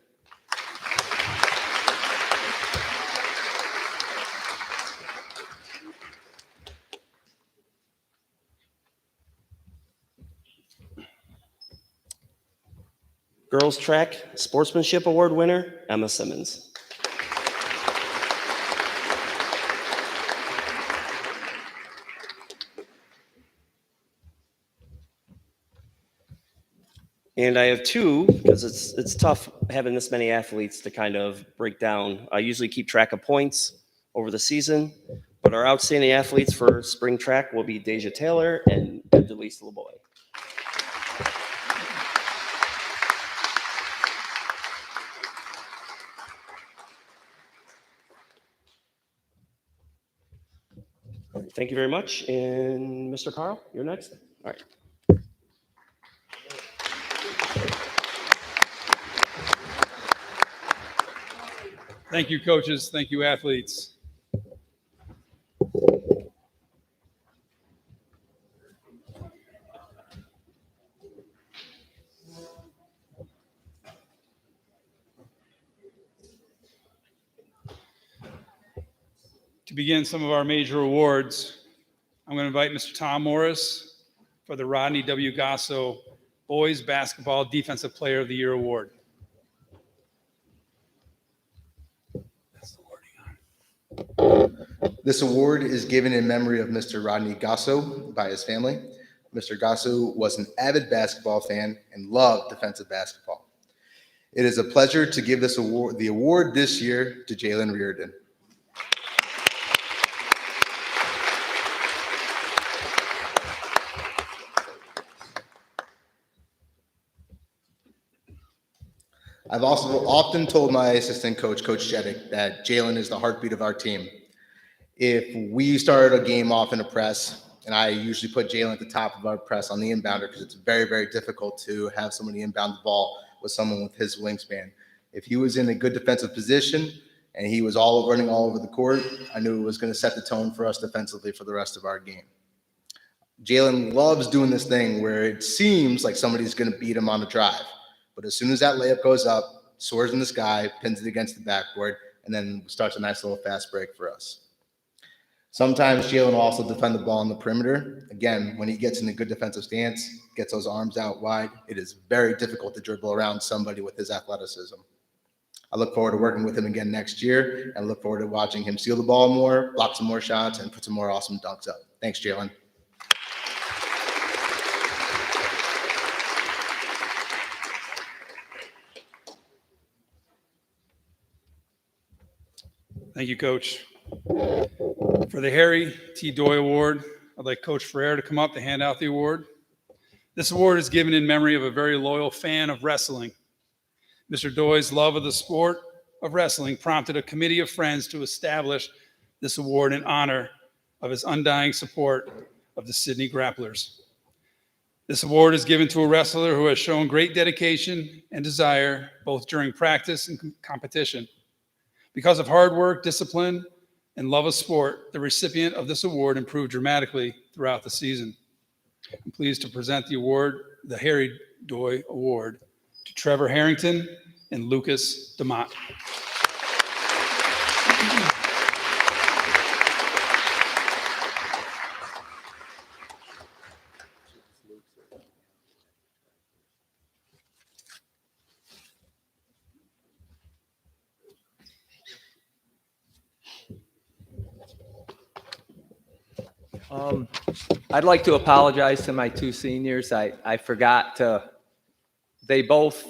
S3: Girls track sportsmanship award winner, Emma Simmons. And I have two, because it's tough having this many athletes to kind of break down. I usually keep track of points over the season, but our outstanding athletes for spring track will be Deja Taylor and Abdelise Lavoy. All right, thank you very much. And Mr. Carl, you're next. All right.
S1: Thank you, coaches. Thank you, athletes. To begin some of our major awards, I'm going to invite Mr. Tom Morris for the Rodney W. Gasso Boys Basketball Defensive Player of the Year Award.
S11: This award is given in memory of Mr. Rodney Gasso by his family. Mr. Gasu was an avid basketball fan and loved defensive basketball. It is a pleasure to give the award this year to Jalen Reardon. I've also often told my assistant coach, Coach Jeddick, that Jalen is the heartbeat of our team. If we started a game off in a press, and I usually put Jalen at the top of our press on the inbounder because it's very, very difficult to have somebody inbound the ball with someone with his wingspan. If he was in a good defensive position and he was running all over the court, I knew it was going to set the tone for us defensively for the rest of our game. Jalen loves doing this thing where it seems like somebody's going to beat him on the drive. But as soon as that layup goes up, soars in the sky, pins it against the backboard, and then starts a nice little fast break for us. Sometimes Jalen will also defend the ball on the perimeter. Again, when he gets in a good defensive stance, gets those arms out wide, it is very difficult to dribble around somebody with his athleticism. I look forward to working with him again next year and look forward to watching him steal the ball more, block some more shots, and put some more awesome dunks up. Thanks, Jalen.
S1: Thank you, Coach. For the Harry T. Doy Award, I'd like Coach Ferrer to come up to hand out the award. This award is given in memory of a very loyal fan of wrestling. Mr. Doy's love of the sport of wrestling prompted a committee of friends to establish this award in honor of his undying support of the Sidney Grapplers. This award is given to a wrestler who has shown great dedication and desire both during practice and competition. Because of hard work, discipline, and love of sport, the recipient of this award improved dramatically throughout the season. I'm pleased to present the award, the Harry Doy Award, to Trevor Harrington and Lucas DeMott.
S13: I'd like to apologize to my two seniors. I forgot to, they both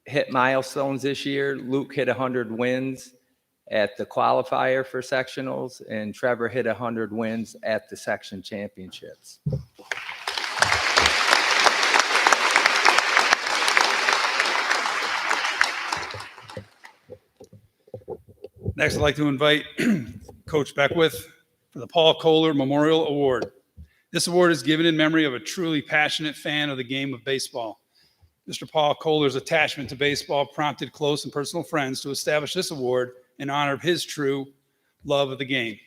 S13: hit milestones this year. Luke hit 100 wins at the qualifier for sectionals, and Trevor hit 100 wins at the section championships.
S1: Next, I'd like to invite Coach Banquet for the Paul Kohler Memorial Award. This award is given in memory of a truly passionate fan of the game of baseball. Mr. Paul Kohler's attachment to baseball prompted close and personal friends to establish this award in honor of his true love of the game.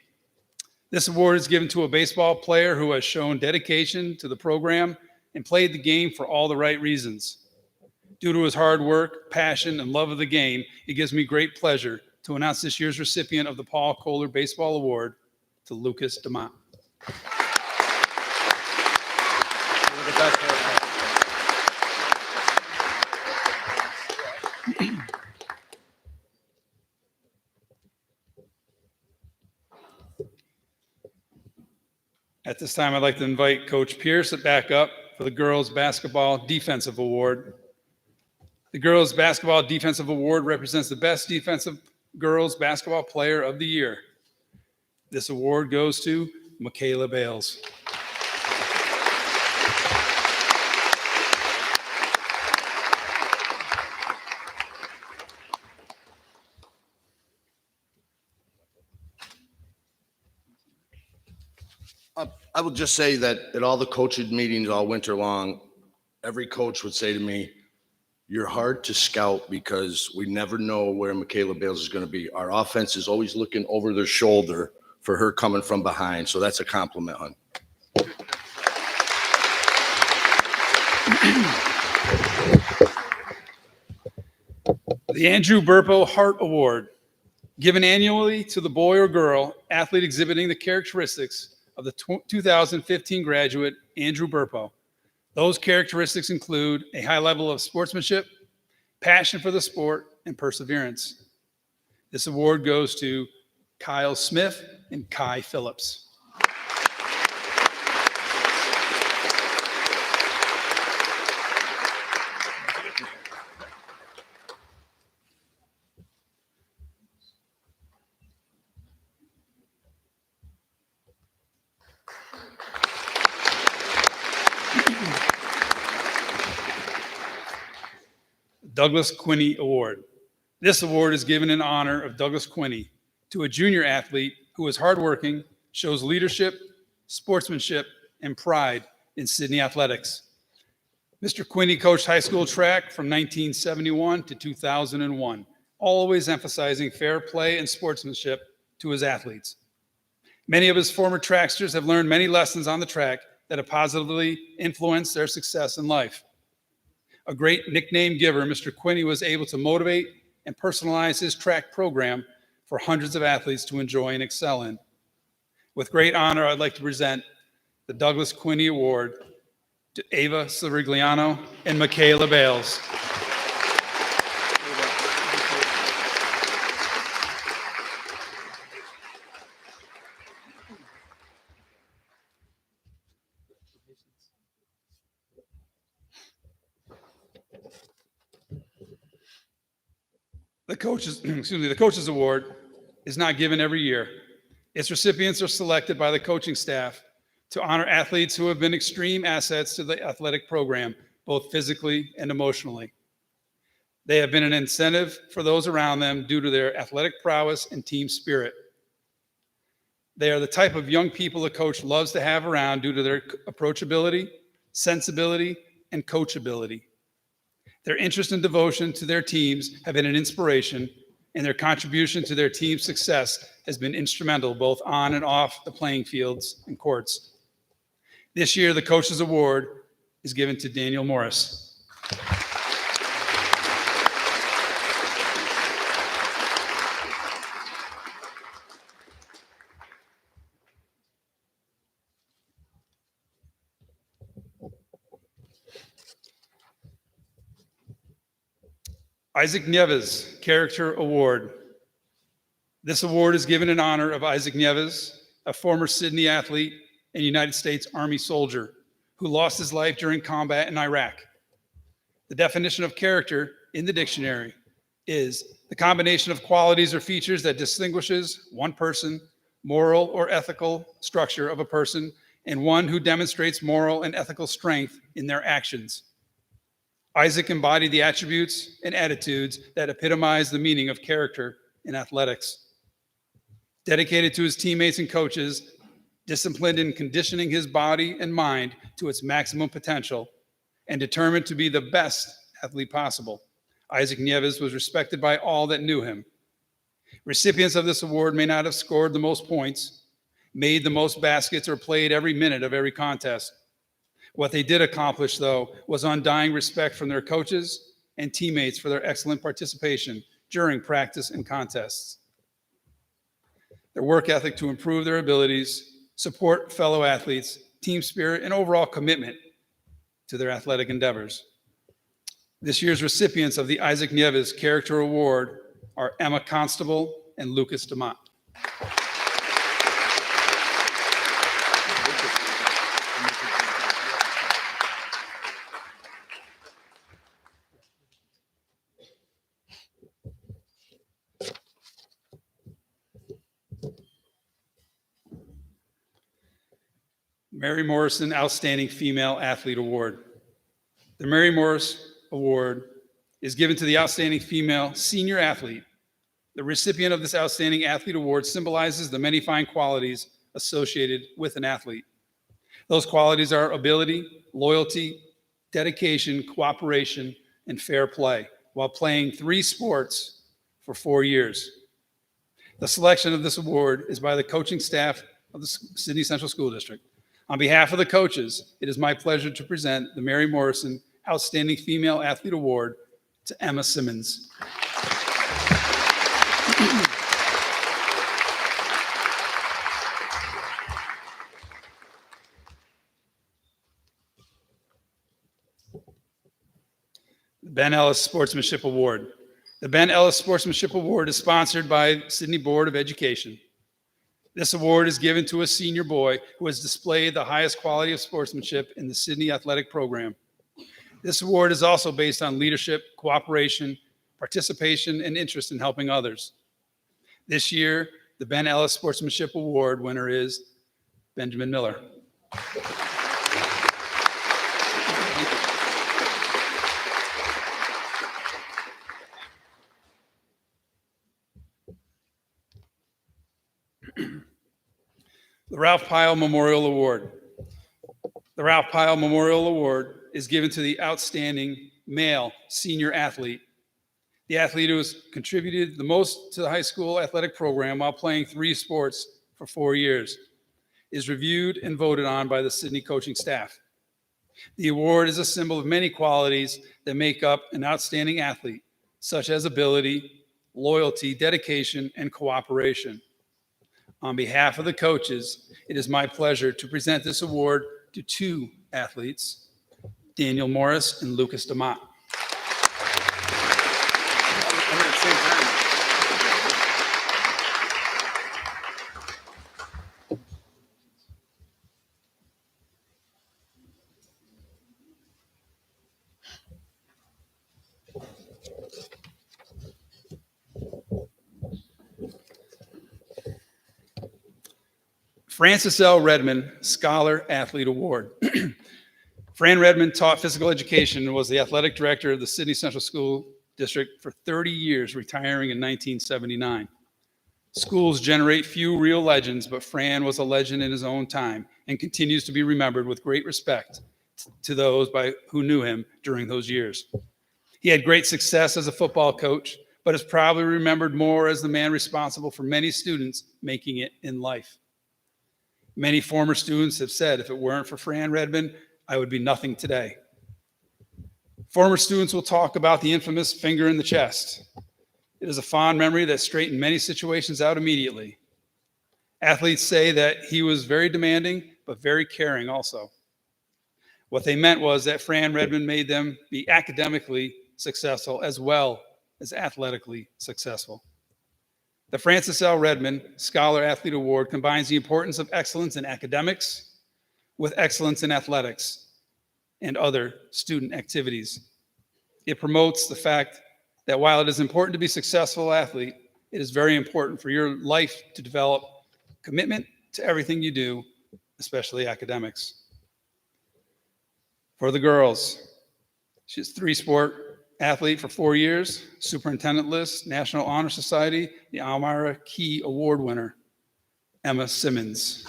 S1: This award is given to a baseball player who has shown dedication to the program and played the game for all the right reasons. Due to his hard work, passion, and love of the game, it gives me great pleasure to announce this year's recipient of the Paul Kohler Baseball Award to Lucas DeMott. At this time, I'd like to invite Coach Pierce back up for the Girls Basketball Defensive Award. The Girls Basketball Defensive Award represents the best defensive girls basketball player of the year. This award goes to Michaela Bales.
S12: I would just say that at all the coaching meetings all winter long, every coach would say to me, you're hard to scout because we never know where Michaela Bales is going to be. Our offense is always looking over their shoulder for her coming from behind. So that's a compliment, hon.
S1: The Andrew Burpo Hart Award, given annually to the boy or girl athlete exhibiting the characteristics of the 2015 graduate, Andrew Burpo. Those characteristics include a high level of sportsmanship, passion for the sport, and perseverance. This award goes to Kyle Smith and Kai Phillips. Douglas Quinney Award. This award is given in honor of Douglas Quinney to a junior athlete who is hardworking, shows leadership, sportsmanship, and pride in Sidney athletics. Mr. Quinney coached high school track from 1971 to 2001, always emphasizing fair play and sportsmanship to his athletes. Many of his former tracksters have learned many lessons on the track that have positively influenced their success in life. A great nickname giver, Mr. Quinney was able to motivate and personalize his track program for hundreds of athletes to enjoy and excel in. With great honor, I'd like to present the Douglas Quinney Award to Ava Sirigliano and Michaela Bales. The Coaches Award is not given every year. Its recipients are selected by the coaching staff to honor athletes who have been extreme assets to the athletic program, both physically and emotionally. They have been an incentive for those around them due to their athletic prowess and team spirit. They are the type of young people a coach loves to have around due to their approachability, sensibility, and coachability. Their interest and devotion to their teams have been an inspiration, and their contribution to their team's success has been instrumental both on and off the playing fields and courts. This year, the Coaches Award is given to Daniel Morris. Isaac Nieves Character Award. This award is given in honor of Isaac Nieves, a former Sidney athlete and United States Army soldier who lost his life during combat in Iraq. The definition of character in the dictionary is the combination of qualities or features that distinguishes one person, moral or ethical structure of a person, and one who demonstrates moral and ethical strength in their actions. Isaac embodied the attributes and attitudes that epitomize the meaning of character in athletics. Dedicated to his teammates and coaches, disciplined in conditioning his body and mind to its maximum potential, and determined to be the best athlete possible, Isaac Nieves was respected by all that knew him. Recipients of this award may not have scored the most points, made the most baskets, or played every minute of every contest. What they did accomplish, though, was undying respect from their coaches and teammates for their excellent participation during practice and contests. Their work ethic to improve their abilities, support fellow athletes, team spirit, and overall commitment to their athletic endeavors. This year's recipients of the Isaac Nieves Character Award are Emma Constable and Lucas DeMott. Mary Morrison Outstanding Female Athlete Award. The Mary Morris Award is given to the outstanding female senior athlete. The recipient of this outstanding athlete award symbolizes the many fine qualities associated with an athlete. Those qualities are ability, loyalty, dedication, cooperation, and fair play, while playing 3 sports for 4 years. The selection of this award is by the coaching staff of the Sidney Central School District. On behalf of the coaches, it is my pleasure to present the Mary Morrison Outstanding Female Athlete Award to Emma Simmons. The Ben Ellis Sportsmanship Award. The Ben Ellis Sportsmanship Award is sponsored by Sidney Board of Education. This award is given to a senior boy who has displayed the highest quality of sportsmanship in the Sidney athletic program. This award is also based on leadership, cooperation, participation, and interest in helping others. This year, the Ben Ellis Sportsmanship Award winner is Benjamin Miller. The Ralph Pyle Memorial Award. The Ralph Pyle Memorial Award is given to the outstanding male senior athlete. The athlete who has contributed the most to the high school athletic program while playing 3 sports for 4 years is reviewed and voted on by the Sidney coaching staff. The award is a symbol of many qualities that make up an outstanding athlete, such as ability, loyalty, dedication, and cooperation. On behalf of the coaches, it is my pleasure to present this award to 2 athletes, Daniel Morris and Lucas DeMott. Francis L. Redmond Scholar Athlete Award. Fran Redmond taught physical education and was the athletic director of the Sidney Central School District for 30 years, retiring in 1979. Schools generate few real legends, but Fran was a legend in his own time and continues to be remembered with great respect to those who knew him during those years. He had great success as a football coach, but is probably remembered more as the man responsible for many students making it in life. Many former students have said, if it weren't for Fran Redmond, I would be nothing today. Former students will talk about the infamous finger in the chest. It is a fond memory that straightened many situations out immediately. Athletes say that he was very demanding, but very caring also. What they meant was that Fran Redmond made them be academically successful as well as athletically successful. The Francis L. Redmond Scholar Athlete Award combines the importance of excellence in academics with excellence in athletics and other student activities. It promotes the fact that while it is important to be a successful athlete, it is very important for your life to develop commitment to everything you do, especially academics. For the girls, she's a 3-sport athlete for 4 years, superintendent list, National Honor Society, the Elmira Key Award winner, Emma Simmons.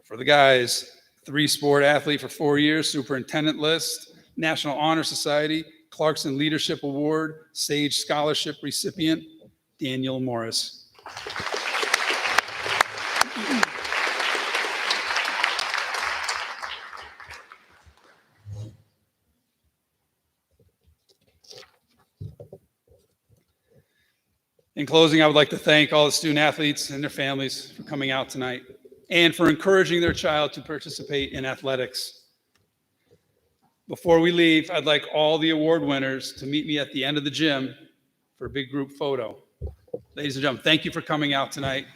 S1: For the guys, 3-sport athlete for 4 years, superintendent list, National Honor Society, Clarkson Leadership Award, Sage Scholarship recipient, Daniel Morris. In closing, I would like to thank all the student athletes and their families for coming out tonight and for encouraging their child to participate in athletics. Before we leave, I'd like all the award winners to meet me at the end of the gym for a big group photo. Ladies and gentlemen, thank you for coming out tonight.